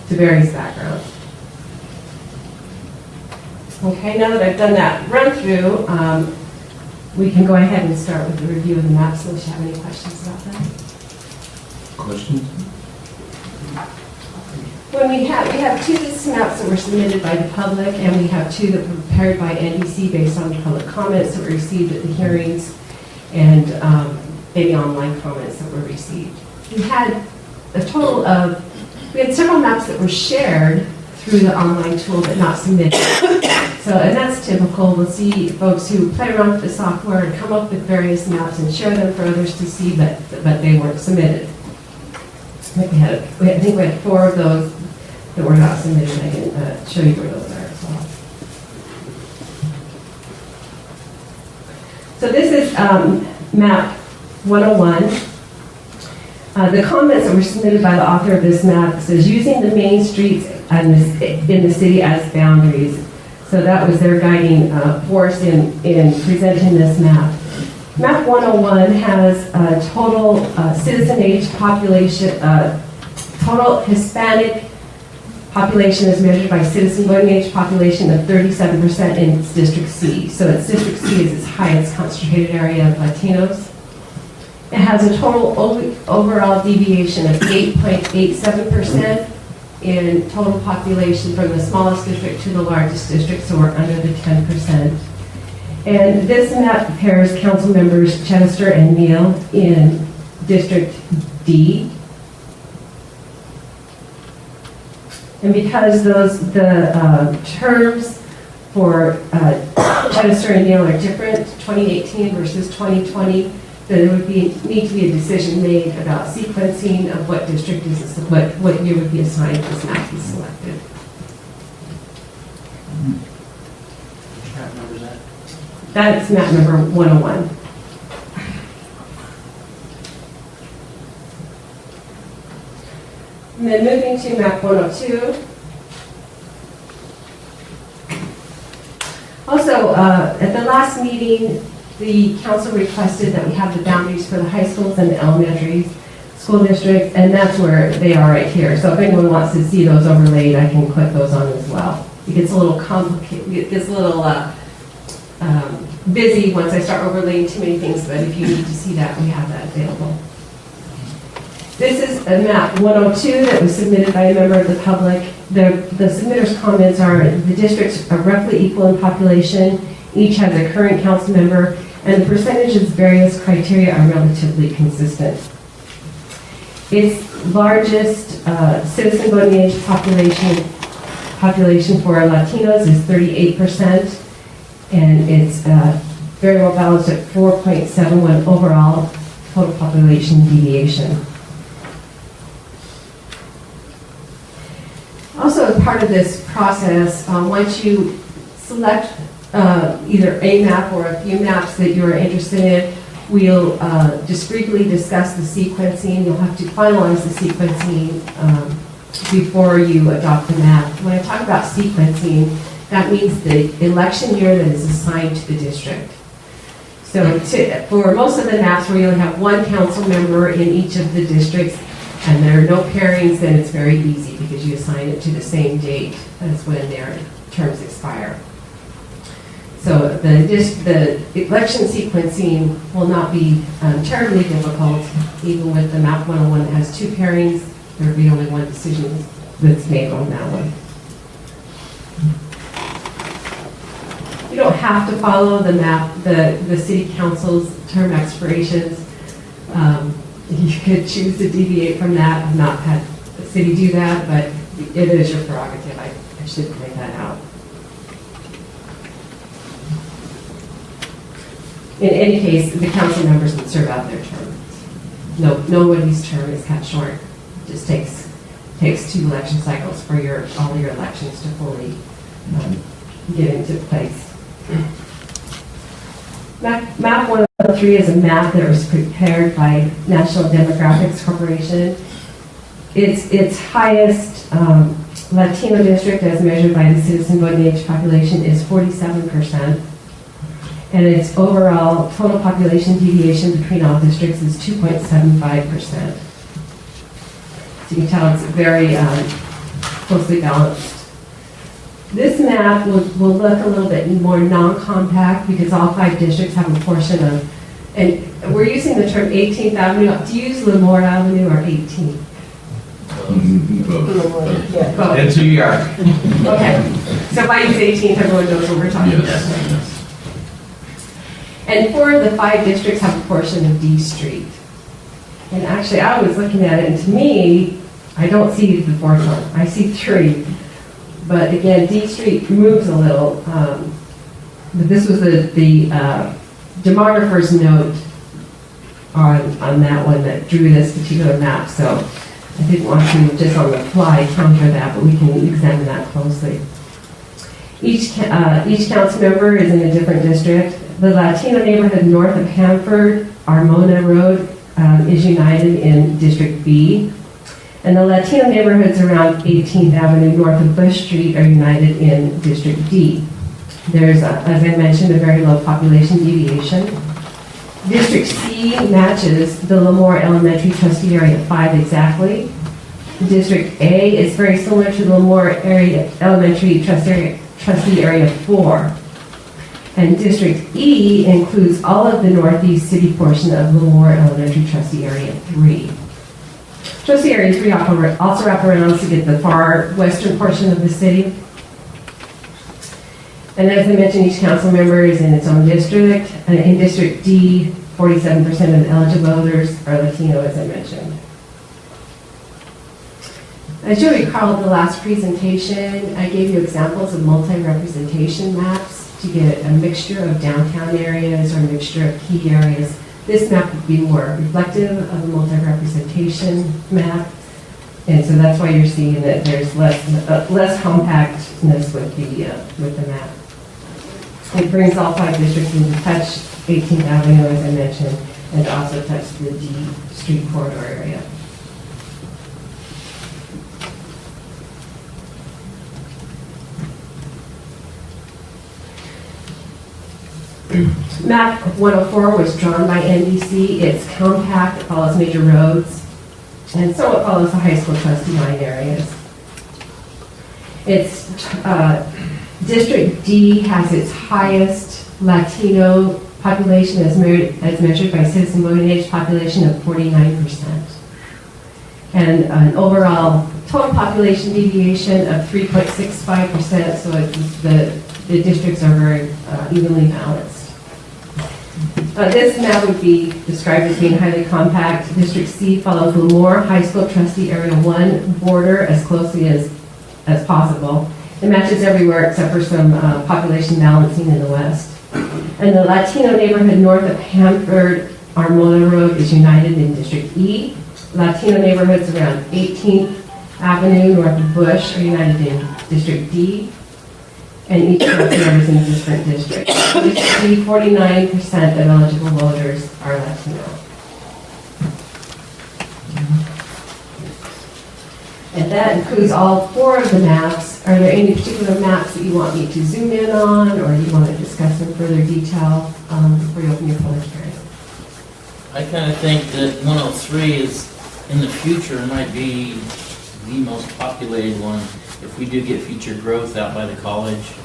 to various backgrounds. Okay, now that I've done that run through, we can go ahead and start with the review of the maps, unless you have any questions about that. Questions? When we have 2 maps that were submitted by the public, and we have 2 that were prepared by NBC based on the public comments that were received at the hearings, and any online comments that were received. We had several maps that were shared through the online tool but not submitted. So, and that's typical. We'll see folks who play around with the software and come up with various maps and share them for others to see, but they weren't submitted. I think we had 4 of those that were not submitted. I can show you where those are as well. So this is map 101. The comments that were submitted by the author of this map says, using the main streets in the city as boundaries. So that was their guiding force in presenting this map. Map 101 has a total citizen age population, total Hispanic population is measured by citizen voting age population of 37% in its District C. So its District C is its highest concentrated area of Latinos. It has a total overall deviation of 8.87%, in total population from the smallest district to the largest district, so we're under the 10%. And this map pairs council members Chester and Neal in District D. And because the terms for Chester and Neal are different, 2018 versus 2020, there would need to be a decision made about sequencing of what district is, what year would be assigned this map be selected. Which map number is that? That's map number 101. And then moving to map 102. Also, at the last meeting, the council requested that we have the boundaries for the high schools and the elementary school districts, and that's where they are right here. So if anyone wants to see those overlaid, I can click those on as well. It gets a little complicated, it gets a little busy once I start overlaying too many things, but if you need to see that, we have that available. This is a map 102 that was submitted by a member of the public. The submitter's comments are the districts are roughly equal in population, each has a current council member, and the percentages various criteria are relatively consistent. Its largest citizen voting age population for Latinos is 38%, and it's very well balanced at 4.71 overall total population deviation. Also, as part of this process, once you select either a map or a few maps that you're interested in, we'll just briefly discuss the sequencing. You'll have to finalize the sequencing before you adopt the map. When I talk about sequencing, that means the election year that is assigned to the district. So for most of the maps where you only have one council member in each of the districts, and there are no pairings, then it's very easy because you assign it to the same date as when their terms expire. So the election sequencing will not be terribly difficult, even with the map 101 that has two pairings. There will be only one decision that's made on that one. You don't have to follow the map, the city council's term expirations. You could choose to deviate from that. I've not had the city do that, but it is your prerogative. I should point that out. In any case, the council members would serve out their term. Nobody's term is cut short. It just takes 2 election cycles for all your elections to fully get into place. Map 103 is a map that was prepared by National Demographics Corporation. Its highest Latino district, as measured by the citizen voting age population, is 47%. And its overall total population deviation between all districts is 2.75%. So you can tell it's very closely balanced. This map will look a little bit more non-compact because all 5 districts have a portion of, and we're using the term 18th Avenue. Do you use Lemoore Avenue or 18th? Both. That's who you are. Okay, so if I use 18th, everyone knows what we're talking about. And 4 of the 5 districts have a portion of D Street. And actually, I was looking at it, and to me, I don't see the 4th one. I see 3. But again, D Street moves a little. But this was the demographer's note on that one that drew this particular map. So I didn't want to just on the fly counter that, but we can examine that closely. Each council member is in a different district. The Latino neighborhood north of Hanford, Armona Road, is united in District B. And the Latino neighborhoods around 18th Avenue north of Bush Street are united in District D. There's, as I mentioned, a very low population deviation. District C matches the Lemoore Elementary Trustee Area 5 exactly. District A is very similar to the Lemoore Elementary Trustee Area 4. And District E includes all of the northeast city portion of Lemoore Elementary Trustee Area 3. Trustee Area 3 also wraparounds to get the far western portion of the city. And as I mentioned, each council member is in its own district. And in District D, 47% of the eligible voters are Latino, as I mentioned. As you recall, the last presentation, I gave you examples of multi-representation maps to get a mixture of downtown areas or a mixture of key areas. This map would be more reflective of a multi-representation map. And so that's why you're seeing that there's less compactness with the map. It brings all 5 districts into touch, 18th Avenue, as I mentioned, and also touch the D Street corridor area. Map 104 was drawn by NDC. It's compact, it follows major roads, and so it follows the high school trustee line areas. It's District D has its highest Latino population as measured by citizen voting age population of 49%. And an overall total population deviation of 3.65%, so the districts are very evenly balanced. This map would be described as being highly compact. District C follows Lemoore High School Trustee Area 1 border as closely as possible. It matches everywhere except for some population balancing in the west. And the Latino neighborhood north of Hanford, Armona Road is united in District E. Latino neighborhoods around 18th Avenue north of Bush are united in District D. And each represents in a different district. District D, 49% of eligible voters are Latino. And that includes all 4 of the maps. Are there any particular maps that you want me to zoom in on, or you want to discuss in further detail before you open your public hearing? I kind of think that 103 is, in the future, might be the most populated one. If we do get future growth out by the college,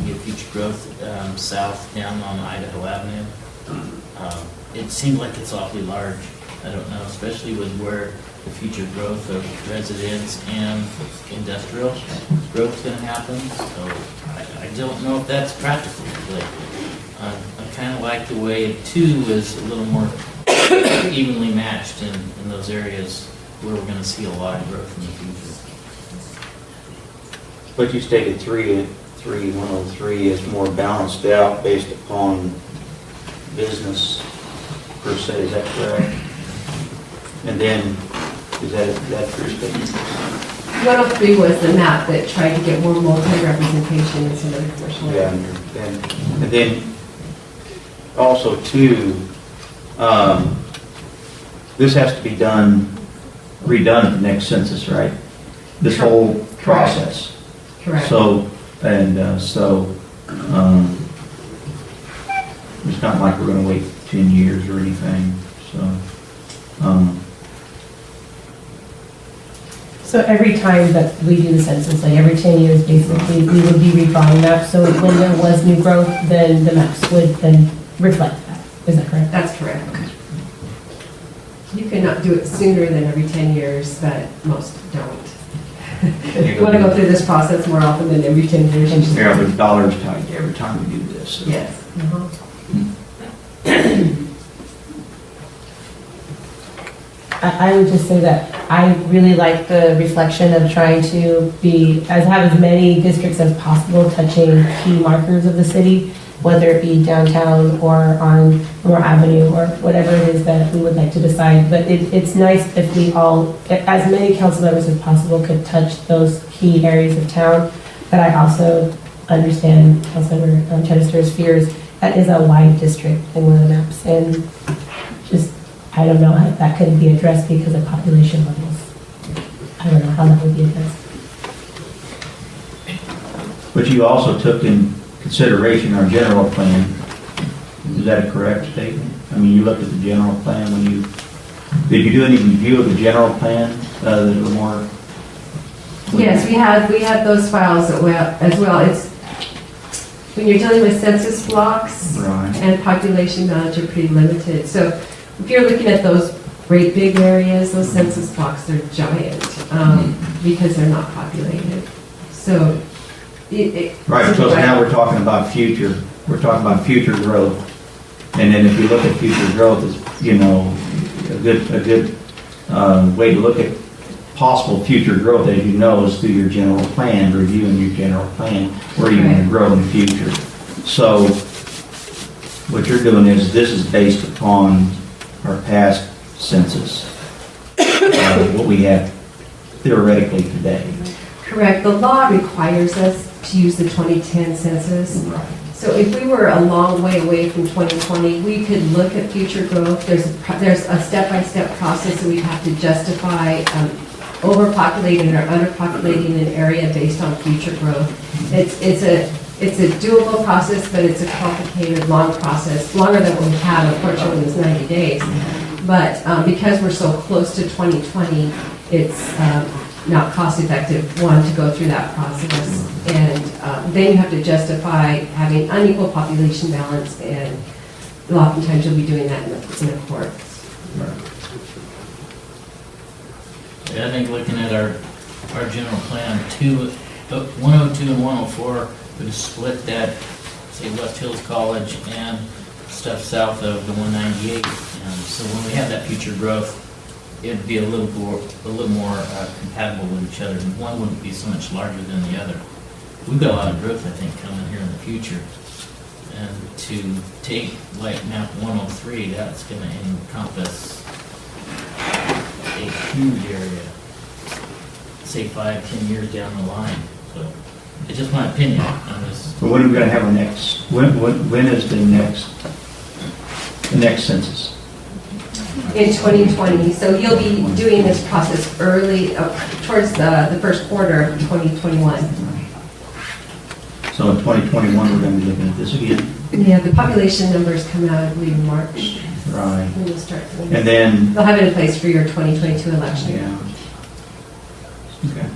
get future growth south down on Idaho Avenue, it seems like it's awfully large. I don't know, especially with where the future growth of residents and industrial growth is going to happen. So I don't know if that's practical, but I kind of like the way 2 is a little more evenly matched in those areas where we're going to see a lot of growth in the future. But you stated 103 is more balanced out based upon business per se, is that correct? And then, is that your statement? 103 was the map that tried to get more multi-representation in some of the commercial areas. Yeah, and then also too, this has to be redone at the next census, right? This whole process. Correct. So, it's not like we're gonna wait 10 years or anything, so. So every time that we do the census, like every 10 years, basically, we would be redrawing maps. So when there was new growth, then the maps would then reflect that. Is that correct? That's correct. You cannot do it sooner than every 10 years, but most don't. You want to go through this process more often than every 10 years. Yeah, there's dollars tied to every time we do this. So. Yes. I would just say that I really like the reflection of trying to have as many districts as possible touching key markers of the city, whether it be downtown or on Moore Avenue or whatever it is that we would like to decide. But it's nice if we all, as many council members as possible, could touch those key areas of town. But I also understand Councilmember Chester's fears. That is a wide district in one of the maps, and just I don't know how that could be addressed because of population levels. I don't know how that would be addressed. But you also took in consideration our general plan. Is that a correct statement? I mean, you looked at the general plan did you do any review of the general plan that are more? Yes, we had those files as well. It's when you're dealing with census blocks Right. and population bounds are pretty limited. So if you're looking at those great big areas, those census blocks, they're giant, because they're not populated. So, Right, because now we're talking about future, we're talking about future growth. And then if you look at future growth, it's, you know, a good way to look at possible future growth, as you know, is through your general plan, reviewing your general plan, where you're going to grow in the future. So what you're doing is, this is based upon our past census, what we have theoretically today. correct, the law requires us to use the 2010 census. Right. So if we were a long way away from 2020, we could look at future growth. There's a step-by-step process that we have to justify overpopulating or underpopulating an area based on future growth. It's a doable process, but it's a complicated, long process, longer than what we have, unfortunately, is 90 days. But because we're so close to 2020, it's not cost-effective, one, to go through that process. And then you have to justify having unequal population balance, and oftentimes you'll be doing that in the courts. Yeah, I think looking at our general plan, 102 and 104 would split that, say, West Hills College and stuff south of the 198. And so when we have that future growth, it'd be a little more compatible with each other. And one wouldn't be so much larger than the other. We've got a lot of growth, I think, coming here in the future. And to take like map 103, that's going to encompass a huge area, say 5-10 years down the line. So it's just my opinion on this. But when are we going to have our next, when is the next census? In 2020, so you'll be doing this process early, towards the first quarter of 2021. So in 2021, we're going to be looking at this again. Yeah, the population numbers come out, I believe, in March. Right. When you'll start. And then, They'll have it in place for your 2022 election. yeah. Okay.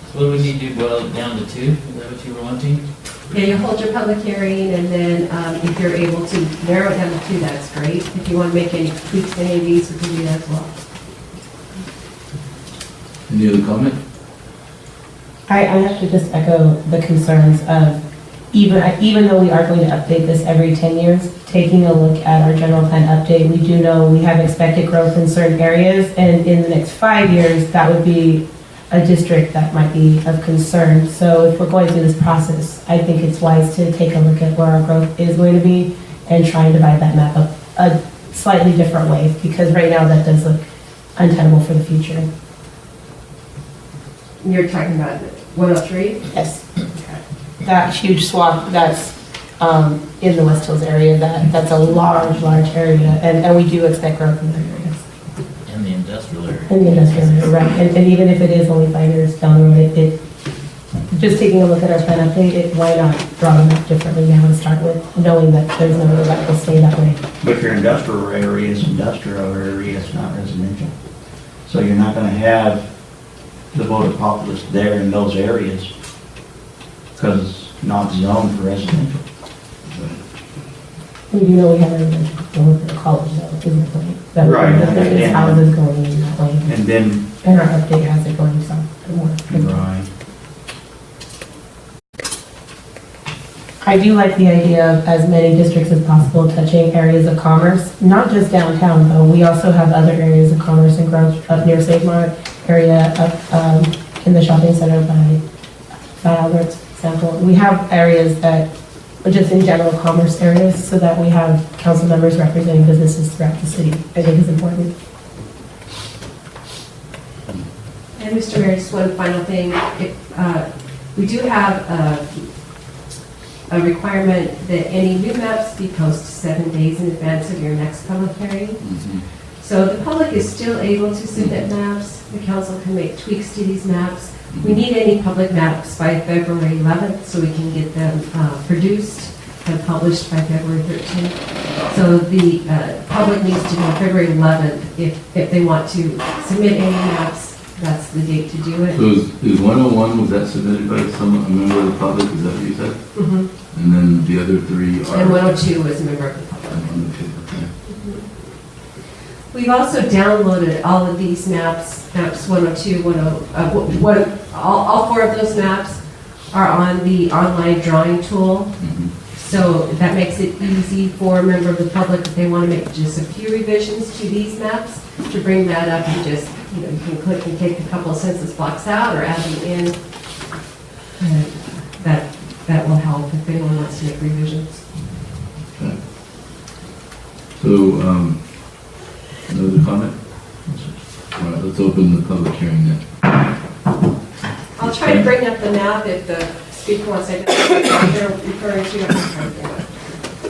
So what do we need to do, boil it down to 2? Is that what you were wanting? Yeah, you hold your public hearing, and then if you're able to narrow it down to 2, that's great. If you want to make any tweaks to any of these, we can do that as well. Any other comment? I have to just echo the concerns of, even though we are going to update this every 10 years, taking a look at our general plan update, we do know we have expected growth in certain areas, and in the next 5 years, that would be a district that might be of concern. So if we're going through this process, I think it's wise to take a look at where our growth is going to be and try and divide that map up a slightly different way, because right now that does look untenable for the future. You're talking about 103? Yes. That huge swath that's in the West Hills area, that's a large area, and we do expect growth in that area. In the industrial area. In the industrial area, right. And even if it is only 5 years down the road, it just taking a look at our plan update, why not draw them up differently now to start with, knowing that there's no way that will stay that way. But your industrial area is industrial area, it's not residential. So you're not going to have the voter populace there in those areas because it's not zoned for residential. We do know we have residential over the college though, is the point. That Right. There is houses going in that way. And then, And our update has it going south to more. right. I do like the idea of as many districts as possible touching areas of commerce, not just downtown though. We also have other areas of commerce and growth up near Save Mart area, up in the shopping center by Albert's, for example. We have areas that are just in general commerce areas so that we have council members representing businesses throughout the city. I think is important. And Mr. Mayor, just one final thing. We do have a requirement that any new maps be posted 7 days in advance of your next public hearing. So the public is still able to submit maps. The council can make tweaks to these maps. We need any public maps by February 11th so we can get them produced and published by February 13th. So the public needs to know February 11th if they want to submit any maps. That's the date to do it. So is 101, was that submitted by a member of the public, is that what you said? Mm-hmm. And then the other 3 are? And 102 was a member of the public. Okay. We've also downloaded all of these maps, maps 102, 10, all four of those maps are on the online drawing tool. So that makes it easy for a member of the public if they want to make just a few revisions to these maps, to bring that up and just, you can click and take a couple of census blocks out or add them in. And that will help if anyone wants to make revisions. Okay. So, another comment? All right, let's open the public hearing then. I'll try to bring up the map if the speaker wants to, they're referring to.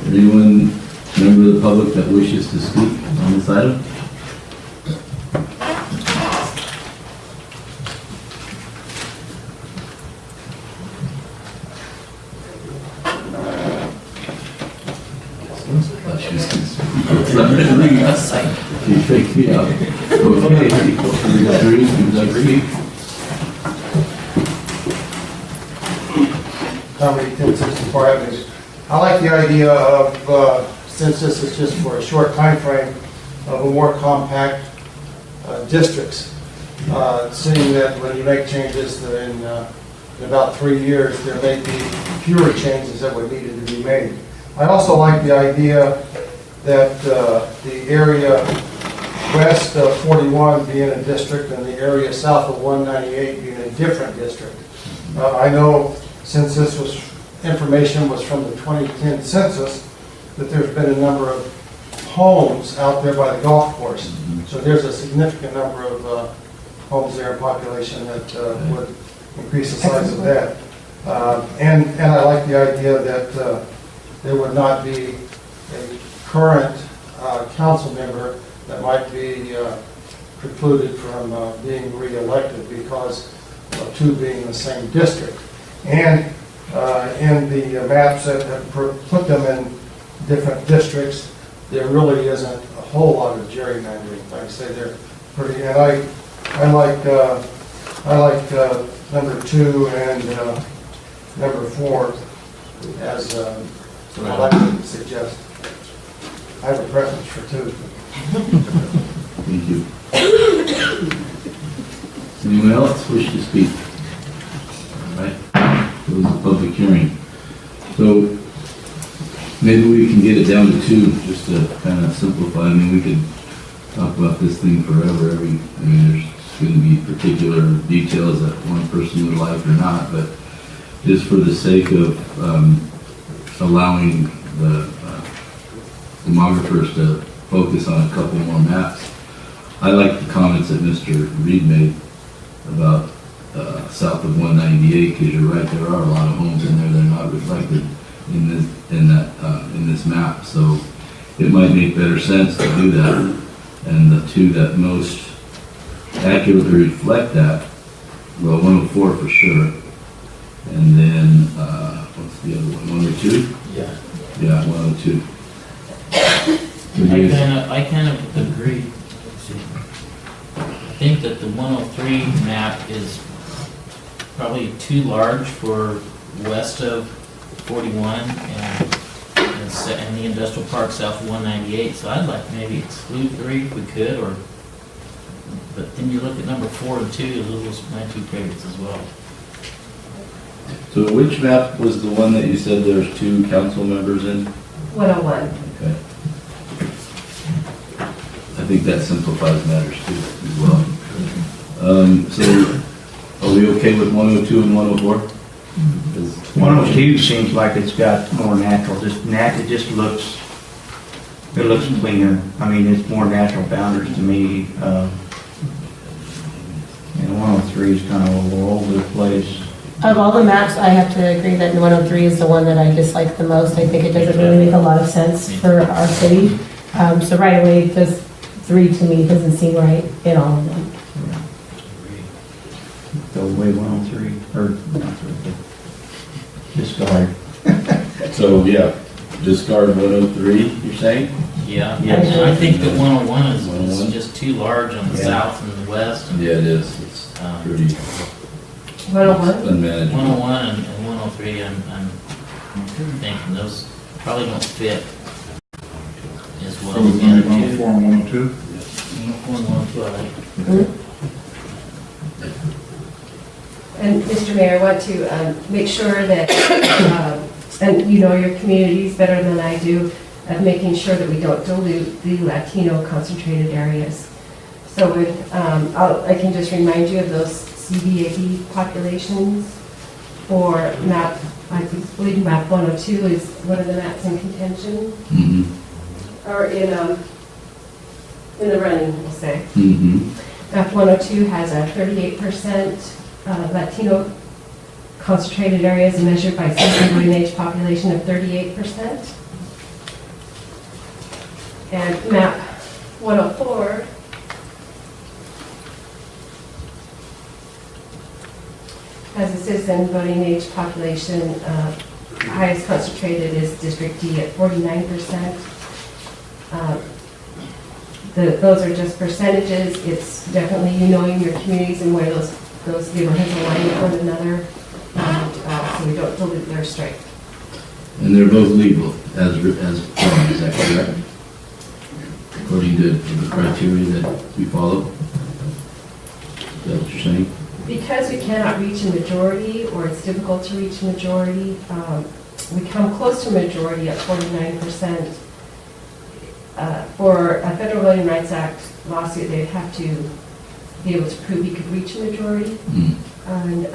Anyone, member of the public that wishes to speak on this item? You faked me out. Okay, agree, agree. Tommy, 1064 Avenue. I like the idea of, since this is just for a short time frame, of a more compact districts. Seeing that when you make changes in about 3 years, there may be fewer changes that would need to be made. I also like the idea that the area west of 41 being a district and the area south of 198 being a different district. I know since this information was from the 2010 census, that there's been a number of homes out there by the golf course. So there's a significant number of homes there in population that would increase the size of that. And I like the idea that there would not be a current council member that might be precluded from being re-elected because of two being in the same district. And in the maps that have put them in different districts, there really isn't a whole lot of gerrymandering. Like I say, they're pretty, and I like number 2 and number 4 as I like to suggest. I have a preference for 2. Thank you. Anyone else wish to speak? All right, close the public hearing. So maybe we can get it down to 2, just to kind of simplify. I mean, we could talk about this thing forever. I mean, there's going to be particular details that one person would like or not, but just for the sake of allowing the demographers to focus on a couple more maps. I like the comments that Mr. Reed made about south of 198, because you're right, there are a lot of homes in there that are not reflected in this map. So it might make better sense to do that, and the 2 that most accurately reflect that, well, 104 for sure, and then what's the other one? 102? Yeah, 102. I kind of agree. I think that the 103 map is probably too large for west of 41 and the industrial park south of 198. So I'd like to maybe exclude 3 if we could, but then you look at number 4 and 2, those are my 2 favorites as well. So which map was the one that you said there's 2 council members in? 101. Okay. I think that simplifies matters too, as well. So, are we okay with 102 and 104? 102 seems like it's got more natural, it just looks cleaner. I mean, it's more natural boundaries to me. And 103 is kind of all over the place. Of all the maps, I have to agree that 103 is the one that I dislike the most. I think it doesn't really make a lot of sense for our city. So right away, just 3 to me doesn't seem right in all of them. Go away 103, or not 3, discard. So, yeah, discard 103, you're saying? Yeah, Yes. I think that 101 is just too large on the south and the west. And, Yeah, it is. It's pretty 101? unmanageable. 101 and 103, I'm thinking those probably don't fit as well as the other 2. 104 and 102? 101, 102, I like. And Mr. Mayor, I want to make sure that, and you know your communities better than I do, of making sure that we don't dilute the Latino concentrated areas. So with, I can just remind you of those CVAB populations for map, I believe map 102 is one of the maps in contention, or in the running, we'll say. Map 102 has a 38% Latino concentrated areas measured by census and age population of 38%. And map 104 has a citizen voting age population, highest concentrated is District D at 49%. Those are just percentages. It's definitely you knowing your communities and where those neighborhoods align with one another, so we don't dilute their strength. And they're both legal as formed, is that correct? According to the criteria that we follow? Is that what you're saying? Because we cannot reach a majority, or it's difficult to reach a majority, we come close to majority at 49%. For a Federal Voting Rights Act lawsuit, they'd have to be able to prove you could reach a majority. And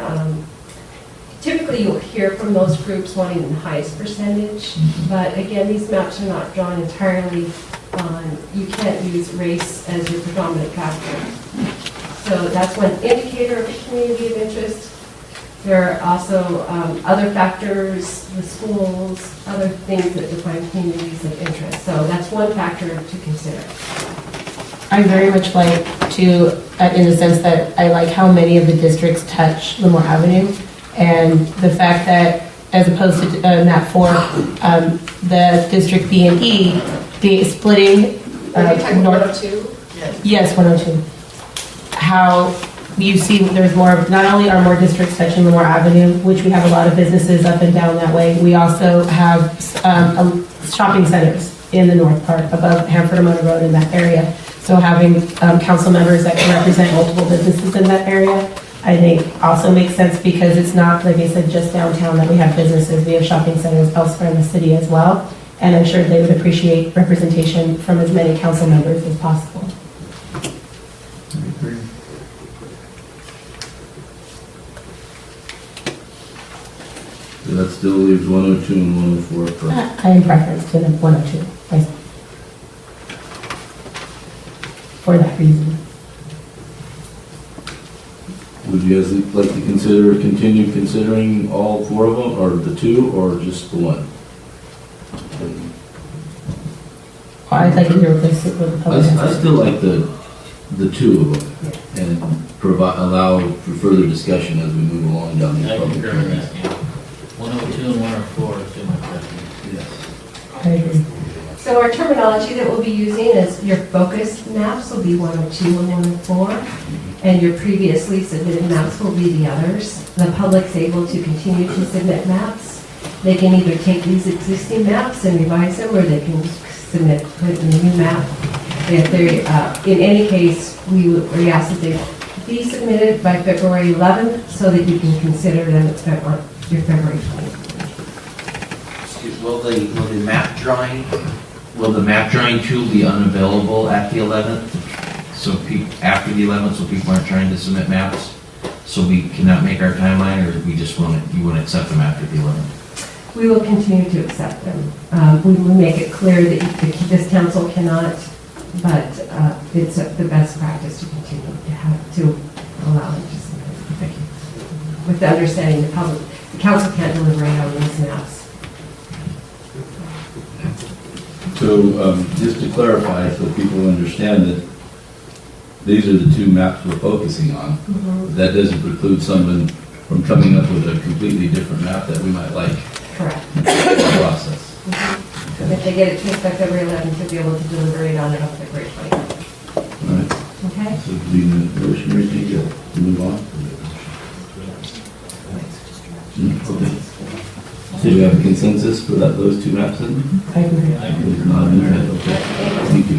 typically you'll hear from those groups wanting the highest percentage, but again, these maps are not drawn entirely on, you can't use race as your predominant factor. So that's one indicator of a community of interest. There are also other factors, the schools, other things that define communities of interest. So that's one factor to consider. I very much like to, in the sense that I like how many of the districts touch Lemoore Avenue, and the fact that, as opposed to map 4, the District B and E, the splitting. Are you talking 102? Yes, 102. How you see there's more, not only are more districts touching Lemoore Avenue, which we have a lot of businesses up and down that way, we also have shopping centers in the north part above Hanford and Motor Road in that area. So having council members that can represent multiple businesses in that area, I think also makes sense, because it's not, like I said, just downtown that we have businesses. We have shopping centers elsewhere in the city as well. And I'm sure they would appreciate representation from as many council members as possible. So that still leaves 102 and 104 for... I am preference to the 102, myself. For that reason. Would you guys like to continue considering all 4 of them, or the 2, or just the 1? I'd like to replace it with the public. I still like the 2 of them, and allow for further discussion as we move along down these I public concur with hearings. that, yeah. 102 and 104 is still my preference. Yes. I agree. So our terminology that we'll be using is your focused maps will be 102 and 104, and your previously submitted maps will be the others. The public's able to continue to submit maps. They can either take these existing maps and revise them, or they can put in a new map. If they, in any case, we ask that they be submitted by February 11th, so that you can consider them at your February 20th. Will the map drawing tool be unavailable at the 11th? So after the 11th, so people aren't trying to submit maps? So we cannot make our timeline, or we just you want to accept them after the 11th? We will continue to accept them. We will make it clear that this council cannot, but it's the best practice to continue to allow them to submit. Thank you. With the understanding the council can't deliberate on these maps. So just to clarify, so people understand that these are the 2 maps we're focusing on. That doesn't preclude someone from coming up with a completely different map that we might like. Correct. Process. And if they get it to us by February 11th, to be able to deliberate on it on February 20th. All right. Okay? So do you need a motion or anything to move on? Okay. So do we have a consensus for those 2 maps then? I agree. There's not an internet, okay. Thank you.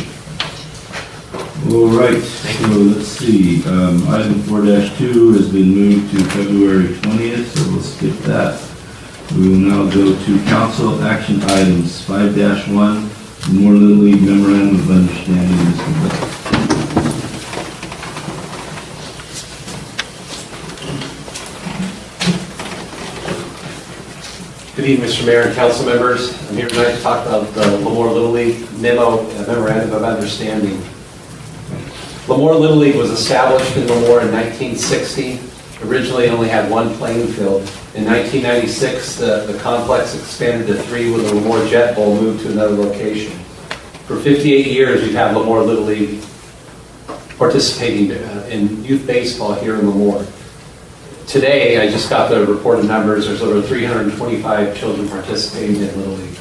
All right, so let's see, item 4-2 has been moved to February 20th, so we'll skip that. We will now go to council action items, 5-1, More Little League Memorandum of Understanding. Mr. Beck. Good evening, Mr. Mayor and council members. I'm here tonight to talk about the Lemoore Little League Memorandum of Understanding. Lemoore Little League was established in Lemoore in 1960. Originally it only had one playing field. In 1996, the complex expanded to 3 when the Lemoore Jet Bowl moved to another location. For 58 years, we've had Lemoore Little League participating in youth baseball here in Lemoore. Today, I just got the reported numbers, there's over 325 children participating in Little League.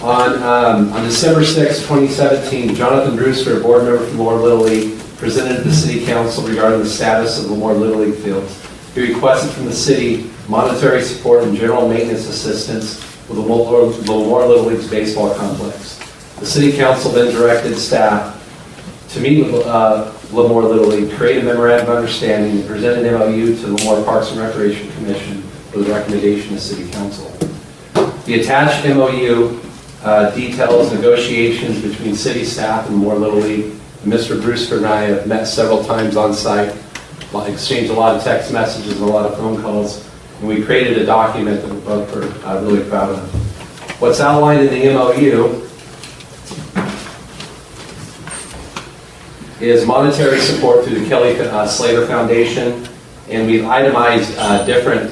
On December 6, 2017, Jonathan Brewster, a board member from Lemoore Little League, presented to the City Council regarding the status of Lemoore Little League fields. He requested from the city monetary support and general maintenance assistance with the Lemoore Little League's baseball complex. The City Council then directed staff to meet with Lemoore Little League, create a memorandum of understanding, and present an MOU to the Lemoore Parks and Recreation Commission for the recommendation of City Council. The attached MOU details negotiations between city staff and Lemoore Little League. Mr. Brewster and I have met several times on site, exchanged a lot of text messages and a lot of phone calls, and we created a document that we both are really proud of. What's outlined in the MOU is monetary support through the Kelly Slater Foundation, and we've itemized different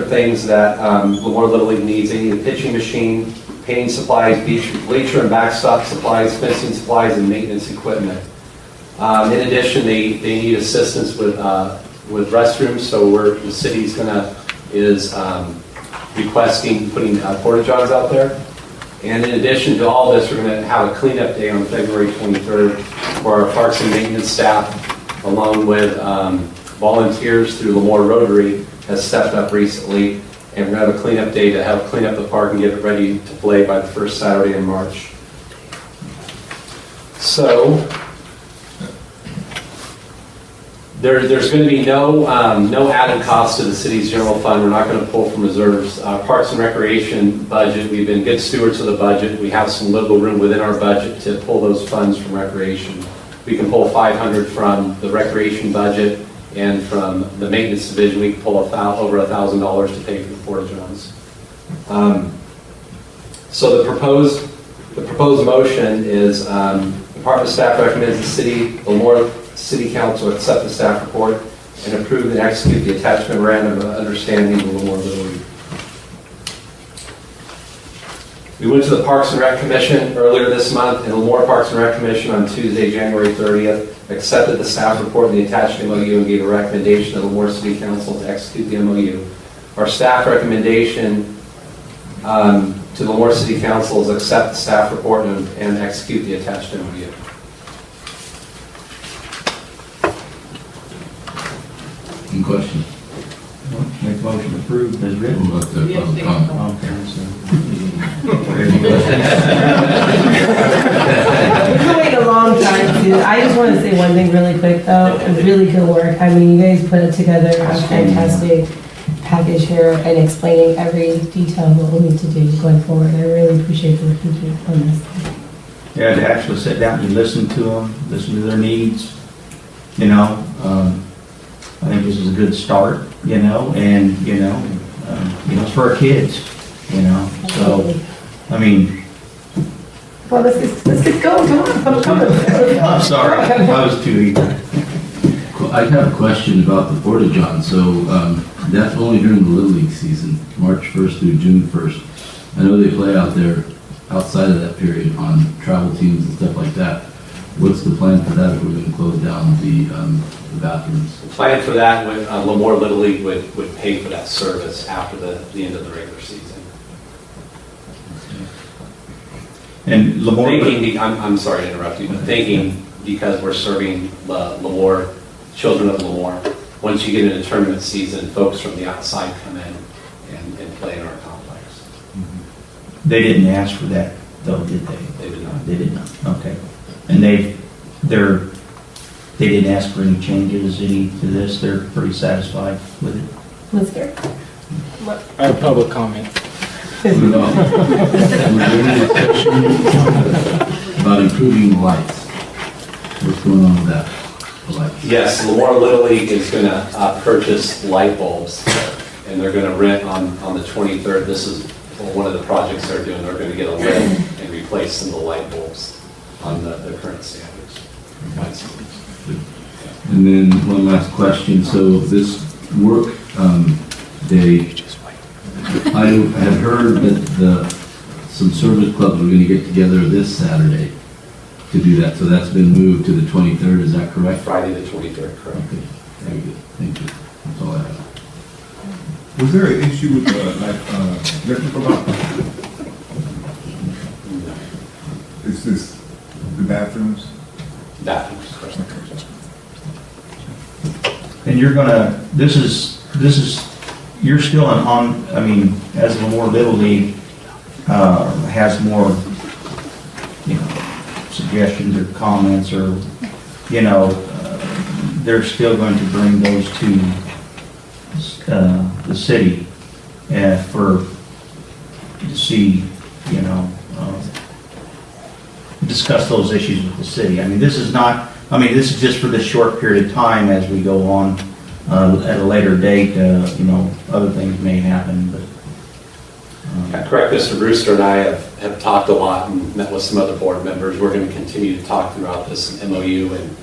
things that Lemoore Little League needs. They need a pitching machine, painting supplies, bleacher and backstop supplies, fencing supplies, and maintenance equipment. In addition, they need assistance with restrooms, so the city's is requesting putting porta johns out there. And in addition to all this, we're going to have a cleanup day on February 23rd for our parks and maintenance staff, along with volunteers through Lemoore Rotary has stepped up recently, and we're going to have a cleanup day to help clean up the park and get it ready to play by the first Saturday in March. So, there's going to be no added cost to the city's general fund. We're not going to pull from reserves. Parks and Recreation budget, we've been good stewards of the budget. We have some wiggle room within our budget to pull those funds from recreation. We can pull $500 from the recreation budget, and from the maintenance division, we can pull over $1,000 to pay for the porta johns. So the proposed motion is Department of Staff recommends the Lemoore City Council accept the staff report and approve and execute the attached memorandum of understanding with Lemoore Little League. We went to the Parks and Rec Commission earlier this month, and the Lemoore Parks and Rec Commission on Tuesday, January 30th, accepted the staff report and the attached MOU and gave a recommendation to the Lemoore City Council to execute the MOU. Our staff recommendation to the Lemoore City Council is accept the staff report and execute the attached MOU. Any questions? Make a motion to approve as written. We'll let the public comment. We've been waiting a long time too. I just want to say one thing really quick though. Really good work. I mean, you guys put together a fantastic package here and explaining every detail of what we need to do going forward. I really appreciate the work you do on this. Yeah, to actually sit down and listen to them, listen to their needs, you know. I think this is a good start, you know, and, it's for our kids, you know, so, I mean. Well, let's get going, come on. I'm sorry, I was too eager. I have a question about the porta john. So that's only during the Little League season, March 1st through June 1st. I know they play out there outside of that period on travel teams and stuff like that. What's the plan for that if we're going to close down the bathrooms? The plan for that, Lemoore Little League would pay for that service after the end of the regular season. And Lemoore... I'm sorry to interrupt you, but thinking because we're serving Lemoore, children of Lemoore, once you get into tournament season, folks from the outside come in and play in our complex. They didn't ask for that, though, did they? They did not. They did not, okay. And they didn't ask for any changes, to this, they're pretty satisfied with it. Let's hear. I have public comment. About improving lights. What's going on with that? The lights. Yes, Lamar Little League is going to purchase light bulbs, and they're going to rent on the 23rd. This is one of the projects they're doing. They're going to get a lid and replace some of the light bulbs on the current standards. And then one last question. So this work day, I had heard that some service clubs were going to get together this Saturday to do that. So that's been moved to the 23rd. Is that correct? Friday the 23rd, correct. Okay. Very good. Thank you. That's all I have. Was there an issue with, electrical box? Is this the bathrooms? Bathrooms, correct. And you're gonna, you're still as the Lamar Little League, has more, suggestions or comments or, they're still going to bring those to, the city, to see, discuss those issues with the city. This is just for this short period of time as we go on. At a later date, other things may happen, but. Correct, Mr. Brewster and I have talked a lot and met with some other board members. We're going to continue to talk throughout this MOU, and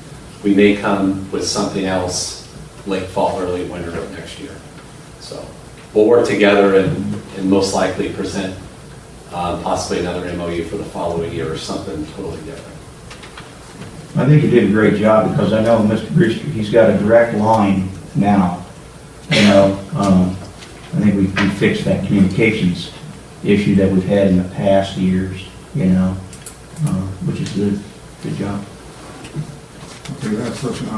we may come with something else late fall, early winter of next year. So we'll work together and most likely present possibly another MOU for the following year or something totally different. I think you did a great job because I know Mr. Brewster, he's got a direct line now. I think we fixed that communications issue that we've had in the past years, which is good. Good job. Okay, last question.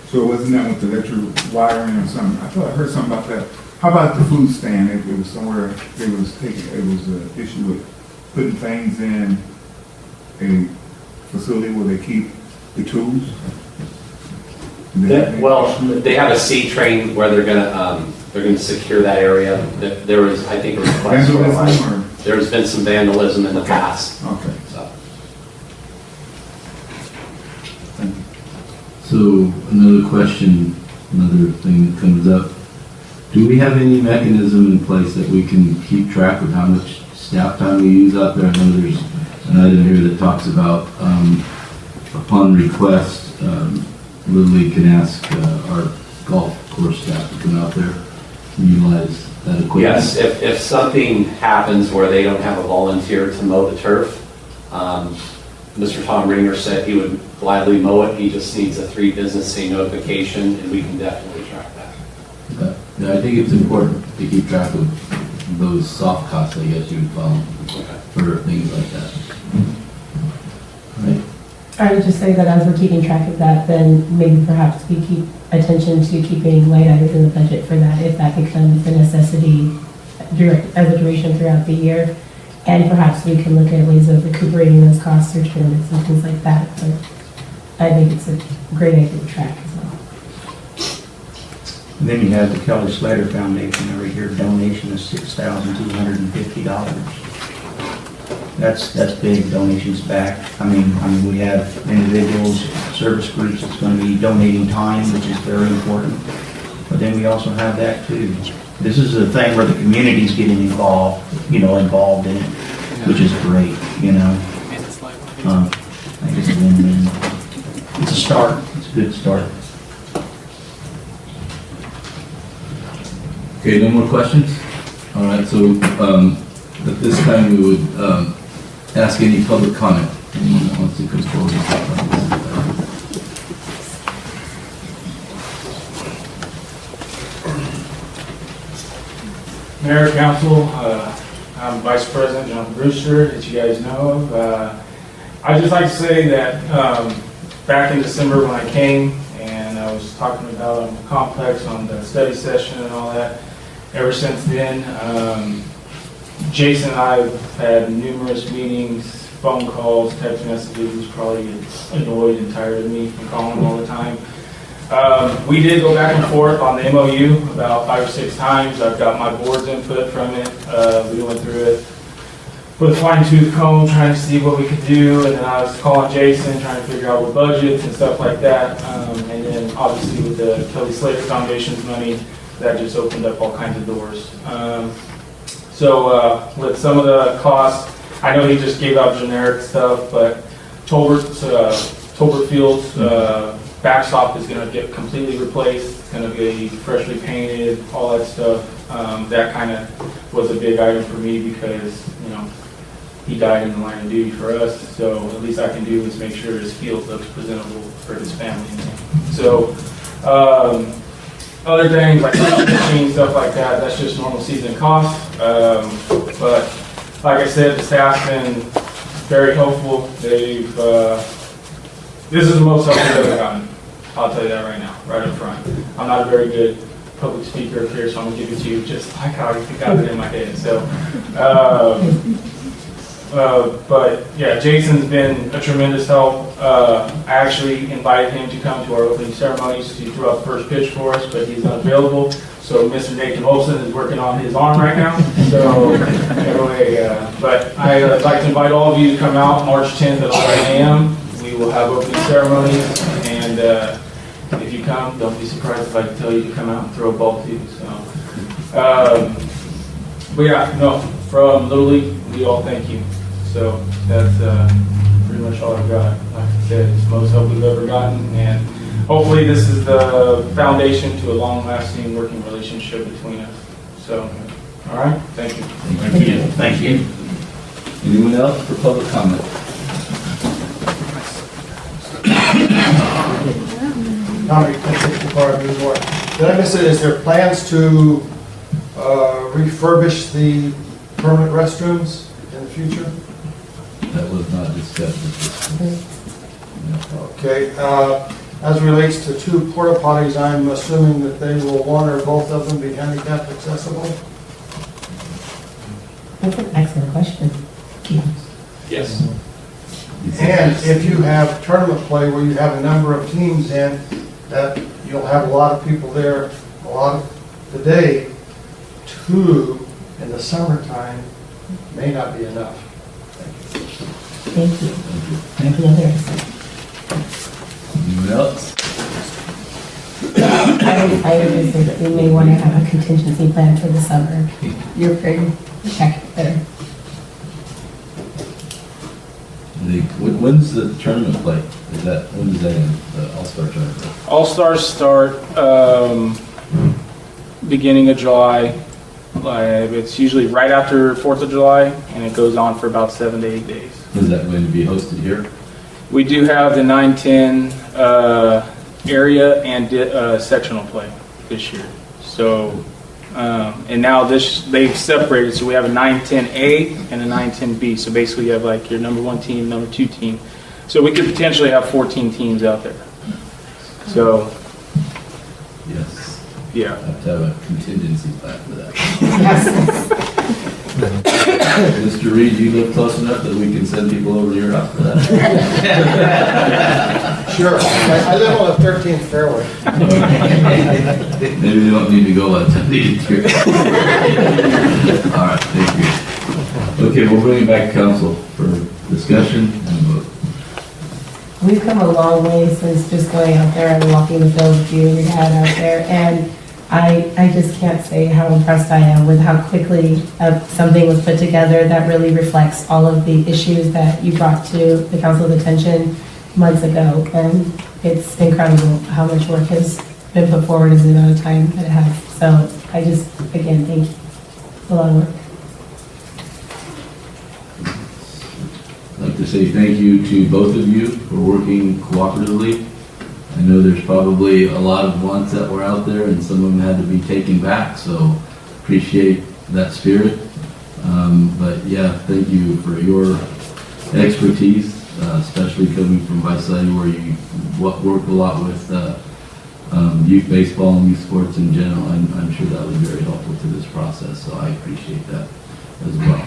So wasn't that with the electric wiring or something? I thought I heard something about that. How about the food stand? It was somewhere, it was an issue with putting things in a facility where they keep the tools? They have a C train where they're gonna secure that area. There was, I think, a request for vandalism. There's been some vandalism in the past. Okay. So another question, another thing that comes up. Do we have any mechanism in place that we can keep track of how much staff time we use out there? I know there's an item here that talks about upon request, Little League can ask our golf course staff to come out there and utilize that equipment. Yes, if something happens where they don't have a volunteer to mow the turf, Mr. Tom Ringer said he would gladly mow it. He just needs a 3 business day notification, and we can definitely track that. Yeah, I think it's important to keep track of those soft costs, I guess you would call them, for things like that. Right. I would just say that as we're keeping track of that, then maybe perhaps we keep attention to keeping line items in the budget for that, if that becomes a necessity as a duration throughout the year. And perhaps we can look at ways of recuperating those costs through tournaments and things like that. But I think it's a great idea to track as well. And then you have the Kelly Slater Foundation every year, donation of $6,250. That's big, donations back. We have individuals, service groups that's going to be donating time, which is very important. But then we also have that too. This is a thing where the community's getting involved in it, which is great, I think it's a win-win. It's a start. It's a good start. Okay, no more questions? All right, so at this time we would ask any public comment. Anyone that wants to come forward. Mayor, Council, I'm Vice President John Brewster, that you guys know of. I'd just like to say that back in December when I came and I was talking about the complex on the study session and all that, ever since then, Jason and I have had numerous meetings, phone calls, text messages. He's probably annoyed and tired of me from calling him all the time. We did go back and forth on the MOU about 5 or 6 times. I've got my board's input from it. We went through it with a fine tooth comb, trying to see what we could do, and then I was calling Jason, trying to figure out what budgets and stuff like that. And then obviously with the Kelly Slater Foundation's money, that just opened up all kinds of doors. So with some of the costs, I know he just gave out generic stuff, but Tolbertfield's backstop is going to get completely replaced. It's going to be freshly painted, all that stuff. That kind of was a big item for me because, you know, he died in the line of duty for us. So at least I can do is make sure his field looks presentable for his family. So other things like machine, stuff like that, that's just normal season costs. But like I said, the staff's been very helpful. They've, this is the most help I've ever gotten. I'll tell you that right now, right up front. I'm not a very good public speaker up here, so I'm gonna give it to you just like how I got it in my head. So, but yeah, Jason's been a tremendous help. I actually invited him to come to our opening ceremonies to throw out the first pitch for us, but he's unavailable. So Mr. Nathan Olson is working on his arm right now. So anyway, but I'd like to invite all of you to come out March 10th at 11 a.m. We will have opening ceremonies, and if you come, don't be surprised if I tell you to come out and throw a ball too. So, but yeah, no, from Little League, we all thank you. So that's pretty much all I've got. Like I said, it's the most help we've ever gotten, and hopefully this is the foundation to a long-lasting working relationship between us. So, all right, thank you. Thank you. Thank you. Anyone else for public comment? Did I miss it? Is there plans to refurbish the permanent restrooms in the future? That was not discussed at this point. Okay. As relates to 2 porta potties, I'm assuming that they will, one or both of them, be handicap accessible? That's an excellent question. Yes. And if you have tournament play where you have a number of teams in, that you'll have a lot of people there a lot of the day, 2 in the summertime may not be enough. Thank you. Thank you. Anyone else? I would just say that we may want to have a contingency plan for the summer. You're pretty check there. When's the tournament play? When does that end, the All-Star tournament? All-Stars start beginning of July. It's usually right after 4th of July, and it goes on for about 7 to 8 days. Is that going to be hosted here? We do have the 9-10 area and sectional play this year. So, and now they've separated, so we have a 9-10A and a 9-10B. So basically you have like your number 1 team, number 2 team. So we could potentially have 14 teams out there. So, yes. Yeah. I have to have a contingency plan for that. Mr. Reed, you live close enough that we can send people over to your house for that? Sure. I live on the 13th fairway. Maybe they don't need to go on 10th. All right, thank you. Okay, we'll bring it back to council for discussion and vote. We've come a long way since just going out there and walking the field with you and your dad out there, and I just can't say how impressed I am with how quickly something was put together that really reflects all of the issues that you brought to the council's attention months ago. And it's incredible how much work has been put forward in the amount of time that it has. So I just, again, thank you. A lot of work. I'd like to say thank you to both of you for working cooperatively. I know there's probably a lot of wants that were out there and some of them had to be taken back, so appreciate that spirit. But yeah, thank you for your expertise, especially coming from Visalia where you work a lot with youth baseball and youth sports in general. I'm sure that was very helpful to this process, so I appreciate that as well.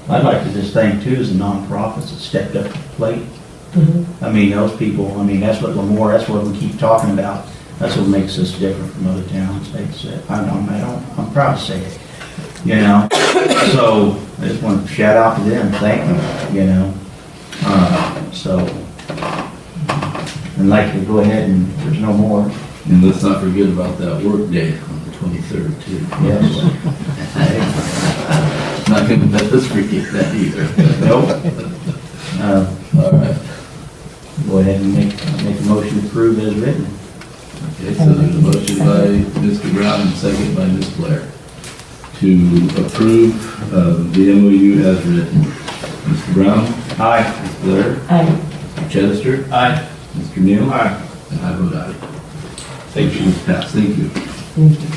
I'd like to just thank too is the nonprofits that stepped up to the plate. Mhm. I mean, those people, I mean, that's what Lemoore, that's what we keep talking about. That's what makes us different from other towns. I'm proud to say it, you know? So I just want to shout out to them, thank them, you know? And like to go ahead and there's no more. And let's not forget about that work day on the 23rd too. Yes. Not gonna let us forget that either. Nope. All right. Go ahead and make a motion to approve as written. Okay, so there's a motion by Mr. Brown and second by Ms. Blair to approve the MOU as written. Mr. Brown? Aye. Ms. Blair? Aye. Mr. Chester? Aye. Mr. Neal? Aye. And I vote aye. Thank you, Ms. Pass. Thank you. Thank you.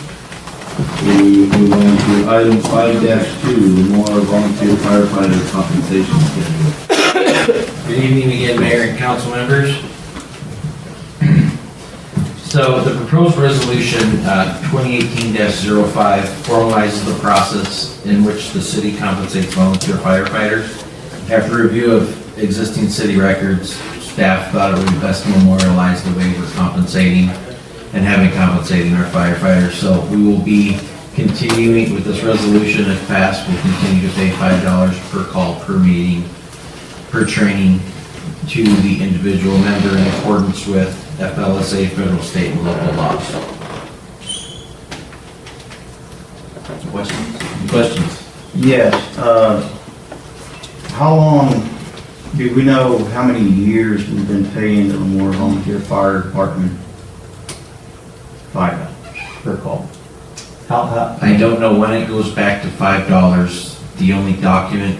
We move on to item 5-2, the more volunteer firefighter compensation schedule. Good evening again, Mayor and council members. So the proposed resolution 2018-05 formalizes the process in which the city compensates volunteer firefighters. After review of existing city records, staff thought it would be best to memorialize the way we're compensating and having compensating our firefighters. So we will be continuing with this resolution. If passed, we'll continue to pay $5 per call, per meeting, per training to the individual member in accordance with FLSA, federal, state, and local laws. Questions? Questions? Yes, how long, do we know how many years we've been paying the Lemoore Volunteer Fire Department $5 per call? I don't know when it goes back to $5. The only document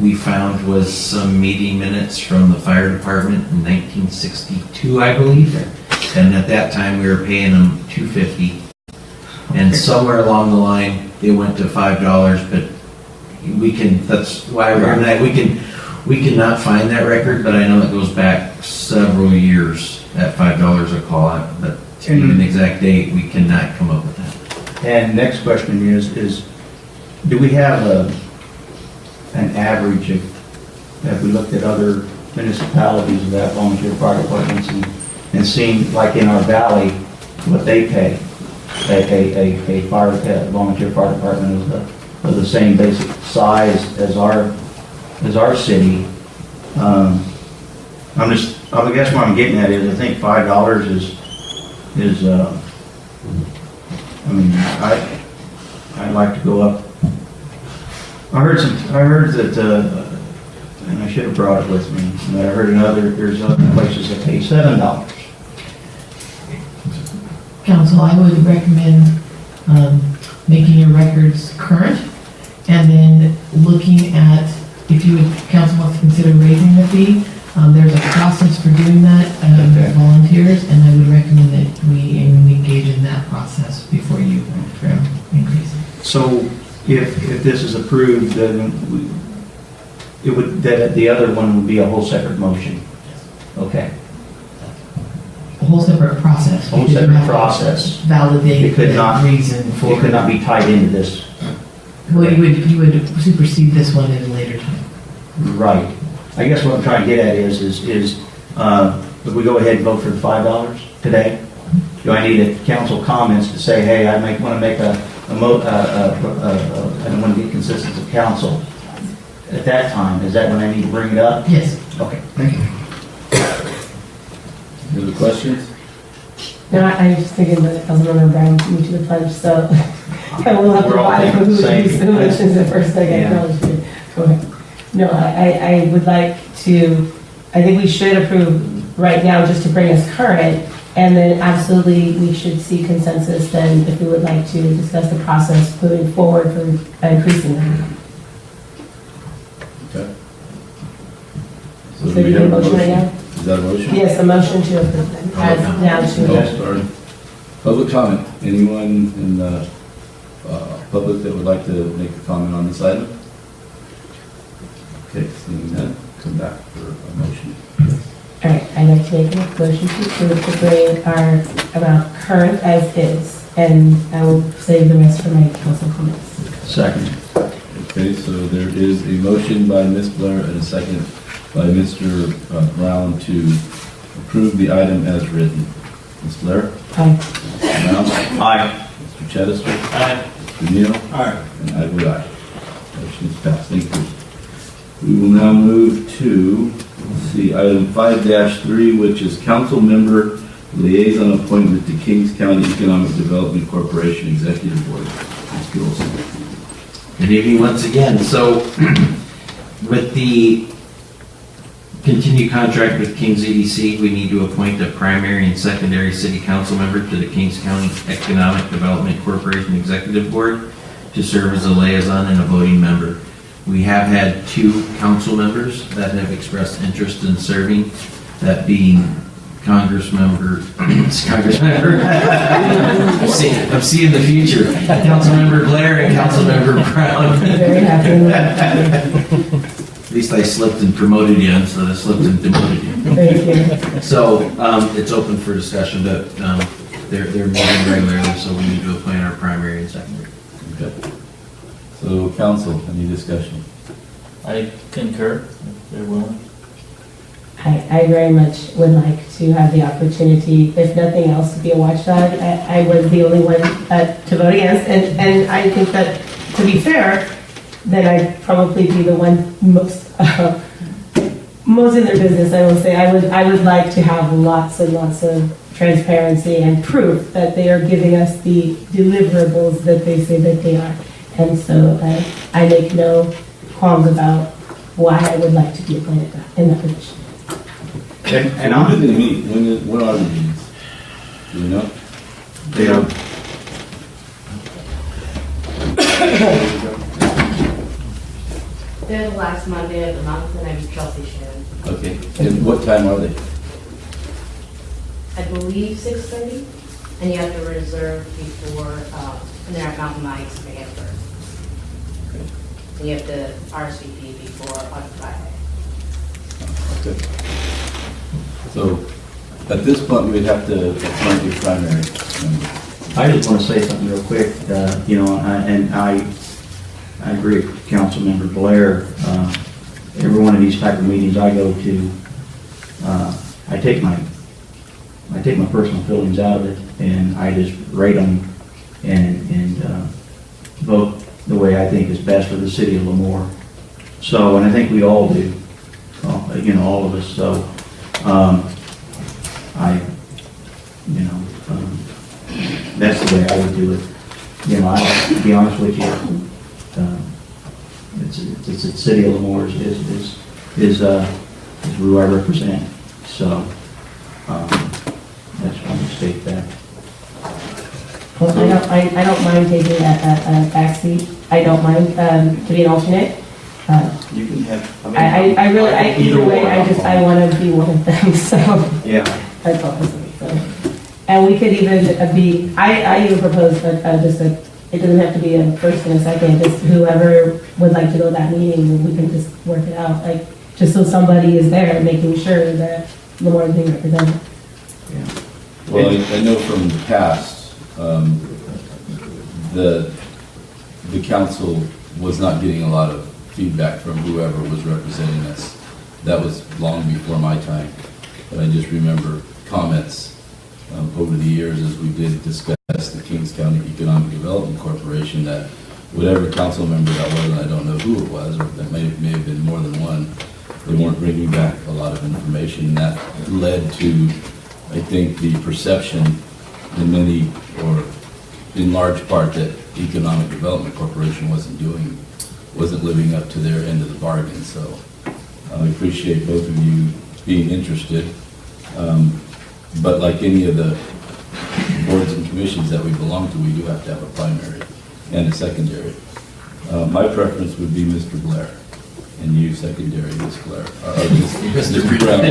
we found was some meeting minutes from the fire department in 1962, I believe. And at that time, we were paying them $2.50. And somewhere along the line, it went to $5, but that's why we cannot find that record, but I know it goes back several years at $5 a call. But to give an exact date, we cannot come up with that. And next question is do we have an average of, have we looked at other municipalities that volunteer fire departments and seen, like in our valley, what they pay a volunteer fire department of the same basic size as our city? I guess what I'm getting at is I think $5 is I'd like to go up. I heard that, and I should have brought it with me, but I heard there's other places that pay $7. Council, I would recommend making your records current and then looking at, if you would, council wants to consider raising the fee, there's a process for doing that with volunteers, and I would recommend that we engage in that process before you increase it. So if this is approved, then the other one would be a whole separate motion? Okay. A whole separate process. Whole because you separate have to process. Validate the reason for. It could not be tied into this. Well, you would supersede this one at a later time. Right. I guess what I'm trying to get at is if we go ahead and vote for the $5 today, do I need a council comments to say, hey, I want to make I don't want to get consensus of council at that time? Is that when I need to bring it up? Yes. Okay, thank you. Any other questions? No, I was just thinking that Councilmember Brown beat me to the punch, so I will have to We're all buy thinking who the same. mentions it first, I Yeah. acknowledge it. Go ahead. No, I would like to, I think we should approve right now just to bring us current, and then absolutely we should see consensus then if we would like to discuss the process moving forward for increasing that. Okay. So you need a motion right now? Is that a motion? Yes, a motion to approve them, as down to. Oh, sorry. Public comment. Anyone in the public that would like to make a comment on this item? Okay, seeing none, come back for a motion. All right, I'd like to make a motion to approve to bring our amount current as is, and I will save the rest for my council comments. Second. Okay, so there is a motion by Ms. Blair and a second by Mr. Brown to approve the item as written. Ms. Blair? Aye. Mr. Brown? Aye. Mr. Chittister? Aye. Mr. Neal? Aye. And I vote aye. Motion is passed. Thank you. We will now move to, let's see, item 5-3, which is council member liaison appointment to Kings County Economic Development Corporation Executive Board. Mr. Olson. Good evening once again. So with the continued contract with Kings EDC, we need to appoint a primary and secondary city council member to the Kings County Economic Development Corporation Executive Board to serve as a liaison and a voting member. We have had 2 council members that have expressed interest in serving, that being I'm seeing the future. Councilmember Blair and Councilmember Brown. Very happy with that. At least I slipped and promoted you instead of slipped and demoted you. Thank you. So, it's open for discussion, but, they're meeting regularly, so we need to appoint our primary and secondary. Okay. So, council, any discussion? I concur, if they're willing. I very much would like to have the opportunity, if nothing else, to be a watchdog. I was the only one to vote against, and I think that, to be fair, then I'd probably be the one most in their business, I will say. I would like to have lots and lots of transparency and proof that they are giving us the deliverables that they say that they are. And so I make no qualms about why I would like to be appointed in that position. And When do they meet? When are the meetings? Do you know? They are. They're the last Monday of the month, and I'm Chelsea Shannon. Okay. And what time are they? I believe 6:30, and you have to reserve before, and they're at Mountain Mike's, May 1st. And you have to RSVP before on Friday. Okay. So, at this point, we'd have to appoint your primary member. I just want to say something real quick, I agree with Councilmember Blair. Every one of these type of meetings I go to, I take my personal feelings out of it, and I just rate them and vote the way I think is best for the city of Lemoore. So, and I think we all do, all of us. So, that's the way I would do it. To be honest with you, it's the city of Lemoore is who I represent. So, that's why I state that. Well, I don't mind taking a backseat. I don't mind to be an alternate. You can have, either way, I want to be one of them, so. Yeah. That's all. So. And we could even I even propose it doesn't have to be a first and a second, just whoever would like to go to that meeting, we can just work it out, just so somebody is there making sure that Lemoore is being represented. Yeah. Well, I know from the past, the council was not getting a lot of feedback from whoever was representing us. That was long before my time, but I just remember comments over the years as we did discuss the Kings County Economic Development Corporation that whatever council member that was, and I don't know who it was, or that may have been more than one, they weren't bringing back a lot of information. And that led to, I think, the perception in large part that Economic Development Corporation wasn't living up to their end of the bargain. So I appreciate both of you being interested. But like any of the boards and commissions that we belong to, we do have to have a primary and a secondary. My preference would be Mr. Blair, and you secondary, Ms. Blair. Mr. Brown.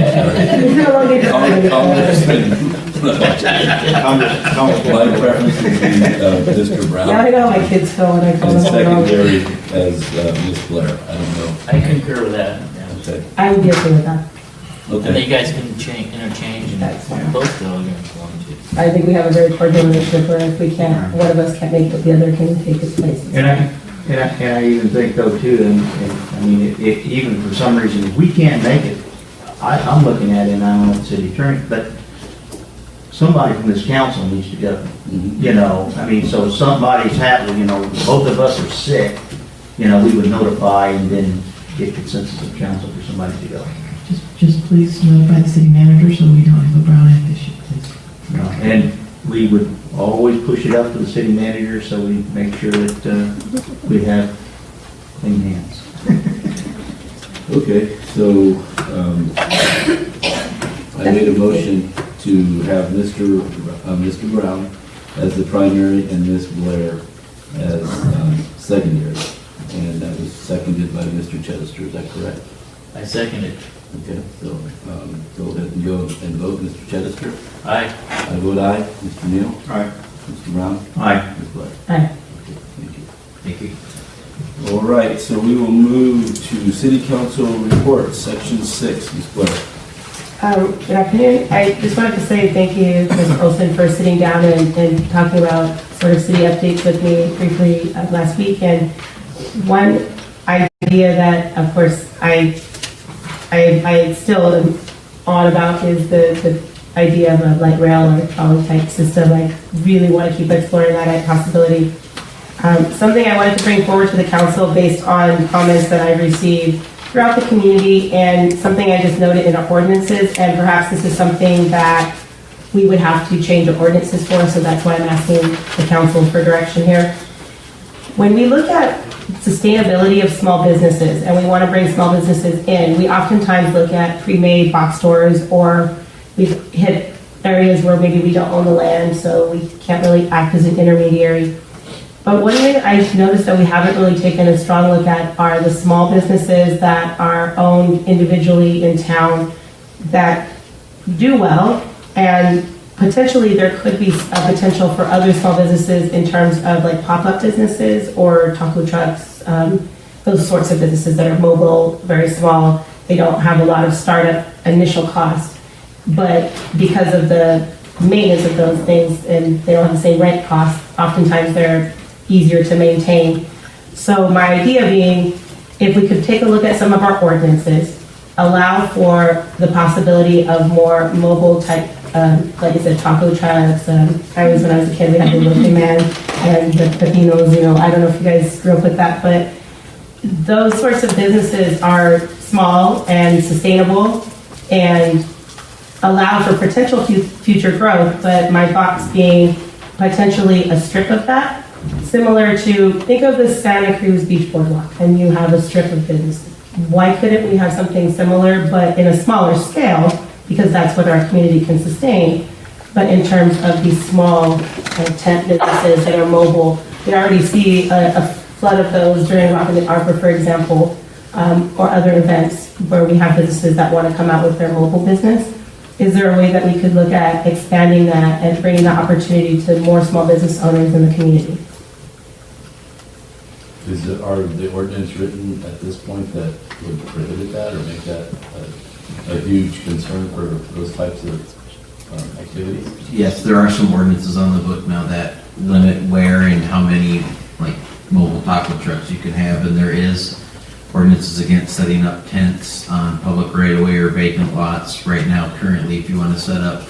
My preference would be Mr. Brown. Now I know how my kids feel when I call And them. secondary as Ms. Blair. I don't know. I concur with that. Yeah. Okay. I would be okay with that. And then you guys can interchange and both go against one, too. I think we have a very cordial relationship where if we can't, one of us can't make it, the other can take its place. And And I even think though too, and I mean, if even for some reason, if we can't make it, I'm looking at it, and I don't know if the city attorney, but somebody from this council needs to go. You know, I mean, so if somebody's happening, you know, both of us are sick, you know, we would notify and then get consensus of council for somebody to go. Just please notify the city manager so we don't have a Brown Act issue, please. And we would always push it up to the city manager so we make sure that we have clean hands. Okay, so, I made a motion to have Mr. Brown as the primary and Ms. Blair as secondary. And that was seconded by Mr. Chittister, is that correct? I second it. Okay, so go ahead and go and vote. Mr. Chittister? Aye. I vote aye. Mr. Neal? Aye. Mr. Brown? Aye. Ms. Blair? Aye. Okay, thank you. Thank you. All right, so we will move to City Council reports, Section 6, Ms. Blair. Good afternoon. I just wanted to say thank you, Ms. Olson, for sitting down and talking about sort of city updates with me briefly last week. And one idea that, of course, I still am on about is the idea of a light rail or trolley type system. I really want to keep exploring that possibility. Something I wanted to bring forward to the council based on comments that I received throughout the community and something I just noted in our ordinances, and perhaps this is something that we would have to change the ordinances for, so that's why I'm asking the council for direction here. When we look at sustainability of small businesses and we want to bring small businesses in, we oftentimes look at pre-made box stores, or we've hit areas where maybe we don't own the land, so we can't really act as an intermediary. But one thing I've noticed that we haven't really taken a strong look at are the small businesses that are owned individually in town that do well, and potentially there could be a potential for other small businesses in terms of like pop-up businesses or taco trucks, those sorts of businesses that are mobile, very small. They don't have a lot of startup initial cost, but because of the maintenance of those things and they don't have the same rent costs, oftentimes they're easier to maintain. So my idea being, if we could take a look at some of our ordinances, allow for the possibility of more mobile type, like I said, taco trucks. When I was a kid, we had the Local Man and the Pepinos, you know, I don't know if you guys grew up with that, but those sorts of businesses are small and sustainable and allow for potential future growth, but my thoughts being potentially a strip of that. Similar to, think of the Santa Cruz Beach Boardwalk, and you have a strip of businesses. Why couldn't we have something similar, but in a smaller scale, because that's what our community can sustain, but in terms of these small tent businesses that are mobile, we already see a flood of those during Rock in the Arbor, for example, or other events where we have businesses that want to come out with their mobile business. Is there a way that we could look at expanding that and bringing that opportunity to more small business owners in the community? Are the ordinance written at this point that would prohibit that or make that a huge concern for those types of activities? Yes, there are some ordinances on the book now that limit where and how many, like, mobile taco trucks you can have, and there is ordinances against setting up tents on public right-of-way or vacant lots. Right now, currently, if you want to set up,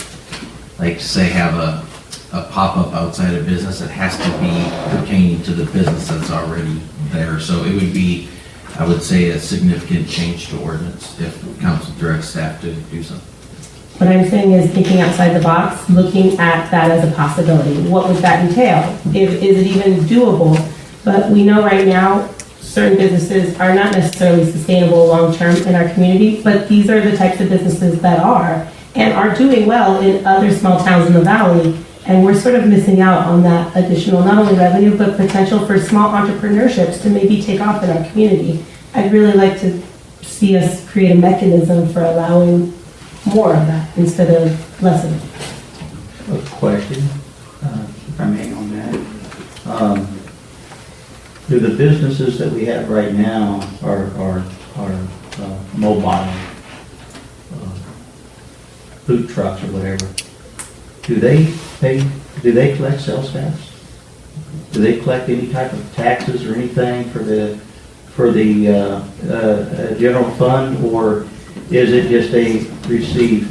like, say, have a pop-up outside a business, it has to be pertaining to the business that's already there. So it would be, I would say, a significant change to ordinance if council directs staff to do something. What I'm saying is thinking outside the box, looking at that as a possibility. What would that entail? Is it even doable? But we know right now certain businesses are not necessarily sustainable long-term in our community, but these are the types of businesses that are and are doing well in other small towns in the valley. And we're sort of missing out on that additional, not only revenue, but potential for small entrepreneurships to maybe take off in our community. I'd really like to see us create a mechanism for allowing more of that instead of less of it. A question, if I may, on that. Do the businesses that we have right now are mobile food trucks or whatever? Do they collect sales tax? do they collect any type of taxes or anything for the general fund, or is it just they receive?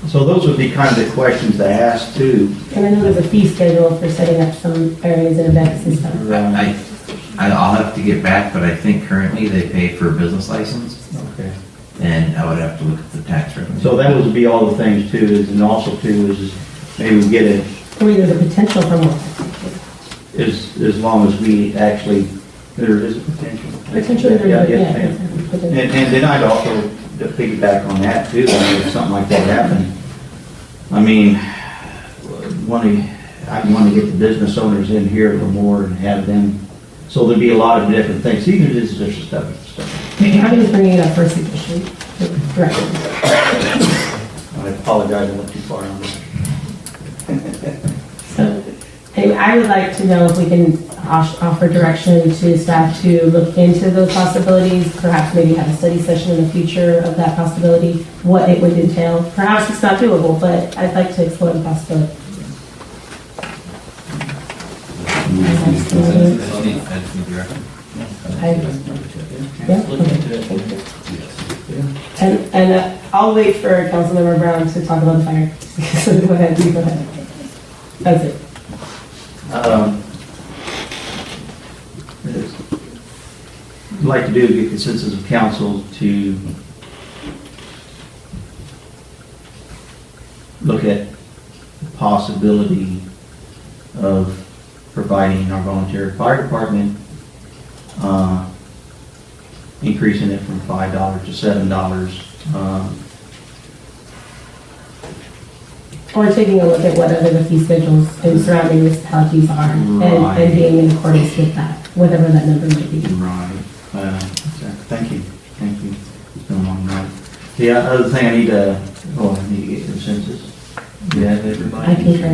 So those would be kind of the questions to ask too. And I know there's a fee schedule for setting up some areas and events and stuff. I'll have to get back, but I think currently they pay for a business license, Okay. and I would have to look at the tax revenue. So that would be all the things too, and also too is maybe we get it I mean, there's a potential for more. as long as we actually, there is a potential. Potentially, Yeah, yeah. And then I'd also to piggyback on that too, I mean, if something like that happened. I mean, I'd want to get the business owners in here a little more and have them, so there'd be a lot of different things, even if it's just stuff. I'm just bringing it up for a suggestion. Direction. I apologize, I went too far on that. So, anyway, I would like to know if we can offer direction to staff to look into those possibilities, perhaps maybe have a study session in the future of that possibility, what it would entail. Perhaps it's not doable, but I'd like to explore the possibility. And I'll wait for Councilmember Brown to talk about the fire. So go ahead, you go ahead. That's it. I'd like to do is get consensus of council to look at the possibility of providing our volunteer fire department, increasing it from $5 to $7. Or taking a look at whatever the fee schedules in surrounding municipalities are Right. and being in accordance with that, whatever that number may be. Right. Thank you. Thank you. It's been a long night. The other thing I need to get consensus. You have everybody? I concur.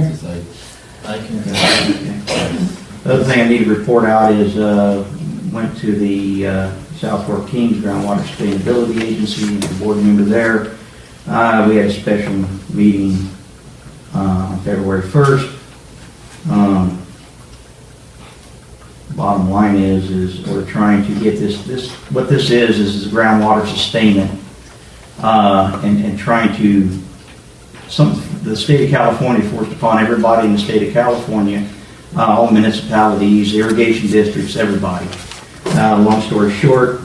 I can. The other thing I need to report out is, went to the South Fork Kings Groundwater Sustainability Agency, the board member there. We had a special meeting on February 1st. Bottom line is we're trying to get this what this is groundwater sustainment, and trying to, the state of California forced upon everybody in the state of California, all municipalities, irrigation districts, everybody. Long story short,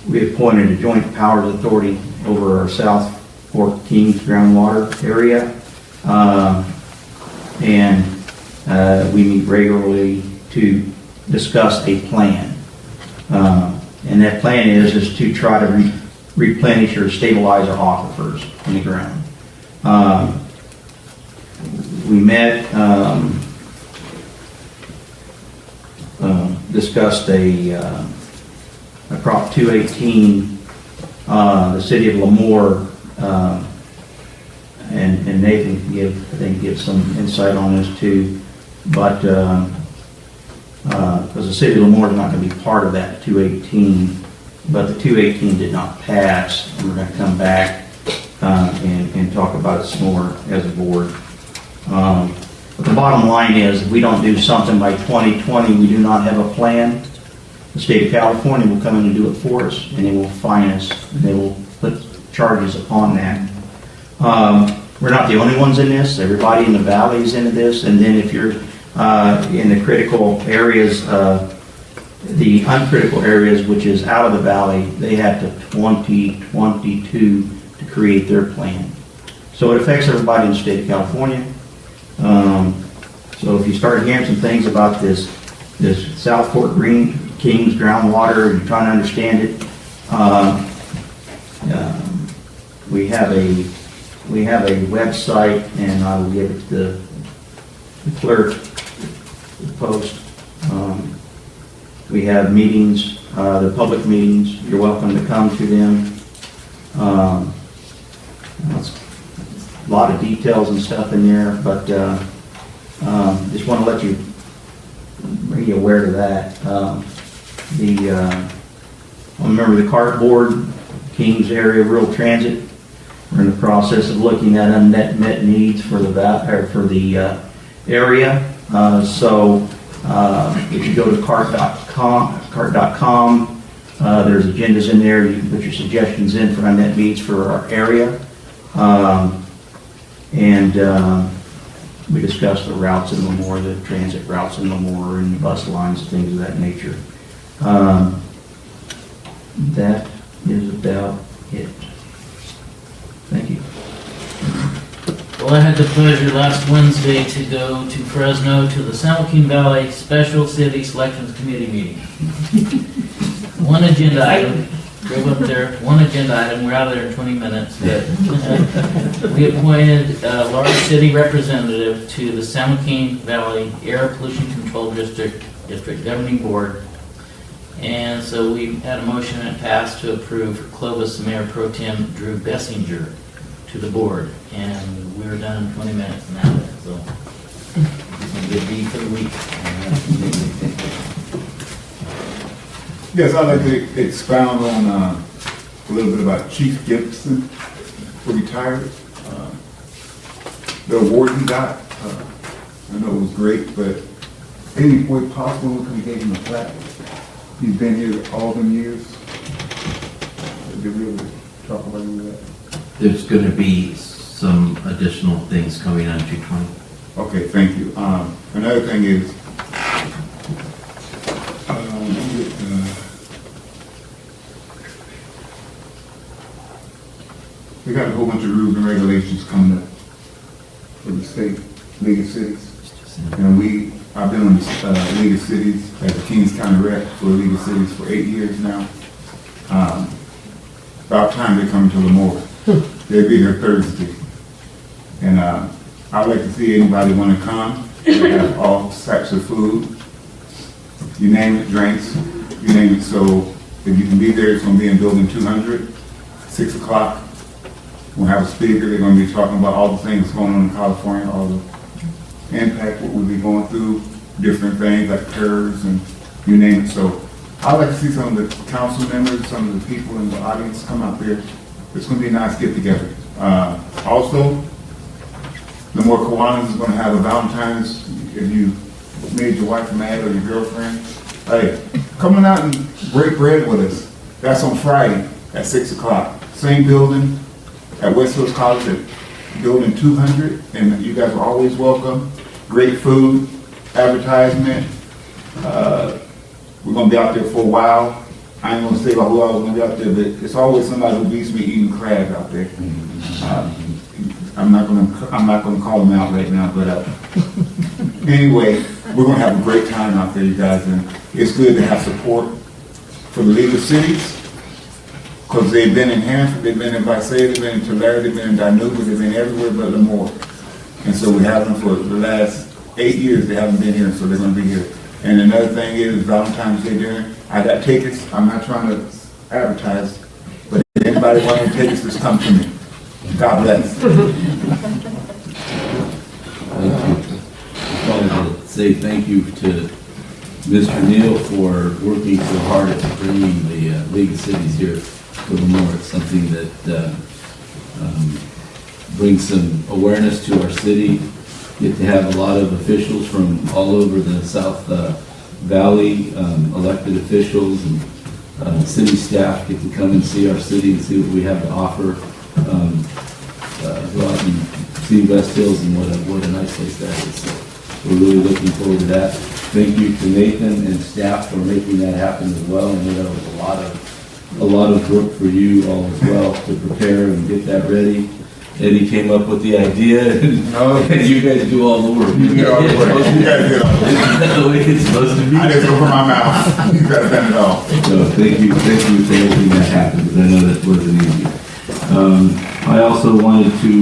we appointed a joint powers authority over our South Fork Kings groundwater area. And we meet regularly to discuss a plan. And that plan is to try to replenish or stabilize our aquifers in the ground. We met, discussed a Prop 218, the city of Lemoore, and Nathan can give some insight on this too, but because the city of Lemoore is not going to be part of that 218, but the 218 did not pass, and we're going to come back and talk about it some more as a board. But the bottom line is, if we don't do something by 2020, we do not have a plan. The state of California will come in and do it for us, and they will fine us, and they will put charges upon that. We're not the only ones in this. Everybody in the valley is into this. And then if you're in the critical areas, the uncritical areas, which is out of the valley, they have to 2022 to create their plan. So it affects everybody in the state of California. So if you start hearing some things about this South Fork Kings groundwater, and you're trying to understand it, we have a website, and I will give it to the clerk to post. We have meetings, they're public meetings. You're welcome to come to them. It's a lot of details and stuff in there, but just want to let you bring you aware of that. I remember the Cartboard, Kings area, rural transit. We're in the process of looking at unmet needs for the area. So if you go to cart.com, there's agendas in there. You can put your suggestions in for unmet needs for our area. We discussed the routes in Lemoore, the transit routes in Lemoore, and bus lines, things of that nature. That is about it. Thank you. Well, I had the pleasure last Wednesday to go to Fresno to the San Joaquin Valley Special City Selections Committee meeting. One agenda item, drove up there, one agenda item, we're out of there in 20 minutes, but we appointed a large city representative to the San Joaquin Valley Air Pollution Control District Governing Board. And so we had a motion and it passed to approve Clovis Mayor Pro Tem Drew Bessinger to the board. And we were done in 20 minutes now, so it's a good deed for the week. Yes, I'd like to expound on a little bit about Chief Gibson, who retired. The award he got, I know it was great, but any way possible we could have gave him a plaque. He's been here all them years. Did we really talk about any of that? There's going to be some additional things coming on 220. Okay, thank you. Another thing is, we got a whole bunch of rules and regulations coming up for the state League of Cities. And I've been on the League of Cities as a Kings County rep for the League of Cities for 8 years now. About time they come to Lemoore. They'll be here Thursday. And I'd like to see anybody want to come. We have all types of food. You name it, drinks, you name it. So if you can be there, it's going to be in building 200, 6 o'clock. We'll have a speaker. They're going to be talking about all the things going on in California, all the impact, what we'll be going through, different things like PERS and you name it. So I'd like to see some of the council members, some of the people in the audience come out there. It's going to be a nice get together. Also, Lemoore Kiwanis is going to have a Valentine's. If you made your wife mad or your girlfriend, hey, come on out and break bread with us. That's on Friday at 6 o'clock. Same building at West Hills College at building 200, and you guys are always welcome. Great food, advertisement. We're going to be out there for a while. I ain't going to say about who I was going to be out there, but it's always somebody who beats me eating crab out there. I'm not going to call them out right now, but anyway, we're going to have a great time out there, you guys, and it's good to have support for the League of Cities, because they've been in Hanford, they've been in Visalia, they've been in Tulare, they've been in Dinuba, they've been everywhere but Lemoore. And so we have them for the last 8 years, they haven't been here, so they're going to be here. And another thing is Valentine's Day dinner. I got tickets. I'm not trying to advertise, but if anybody wants any tickets, just come to me. God bless. Thank you. I wanted to say thank you to Mr. Neal for working so hard at bringing the League of Cities here to Lemoore. It's something that brings some awareness to our city. Get to have a lot of officials from all over the South Valley, elected officials and city staff get to come and see our city and see what we have to offer. Go out and see West Hills and what a nice place that is. So we're really looking forward to that. Thank you to Nathan and staff for making that happen as well. I know that was a lot of work for you all as well to prepare and get that ready. Eddie came up with the idea, and you guys do all the work. You do all the work. You guys do all the work. Isn't that the way it's supposed to be? I just open my mouth. You guys done it all. So thank you for making that happen, because I know that wasn't easy. I also wanted to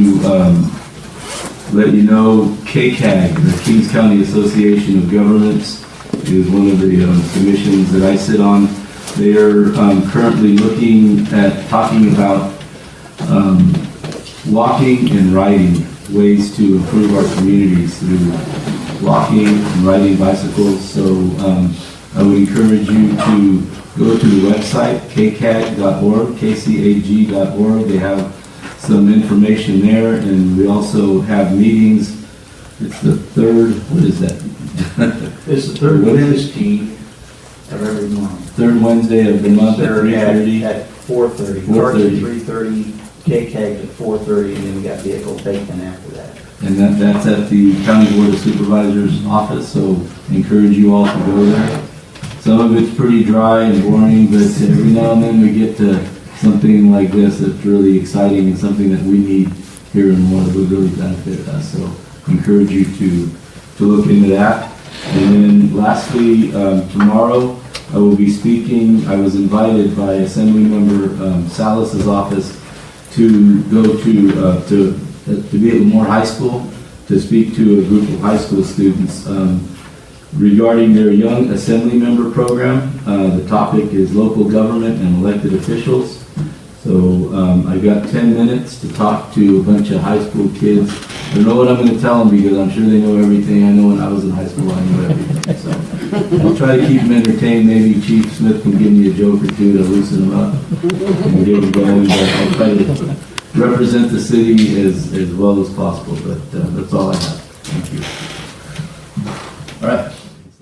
let you know KCAG, the Kings County Association of Governments, is one of the commissions that I sit on. They are currently looking at talking about walking and riding, ways to improve our communities through walking and riding bicycles. So I would encourage you to go to the website, kcag.org, kcag.org. They have some information there, and we also have meetings. It's the third, what is that? It's the third Wednesday of every month. Third Wednesday of the month at 3:30. At 4:30. 4:30. 3:30, K-Keg at 4:30, and then we got vehicle bacon after that. And that's at the County Board of Supervisors office, so encourage you all to go there. Some of it's pretty dry and boring, but every now and then we get to something like this that's really exciting and something that we need here in Moore that would really benefit us. So encourage you to look into that. And then lastly, tomorrow I will be speaking. I was invited by Assemblymember Salas's office to go to be at Lemoore High School to speak to a group of high school students regarding their Young Assembly Member program. The topic is local government and elected officials. So I got 10 minutes to talk to a bunch of high school kids. I don't know what I'm going to tell them because I'm sure they know everything. I know when I was in high school I knew everything. So I'll try to keep them entertained. Maybe Chief Smith can give me a joke or two to loosen them up and get them going. But I'll try to represent the city as well as possible. But that's all I have. Thank you. All right.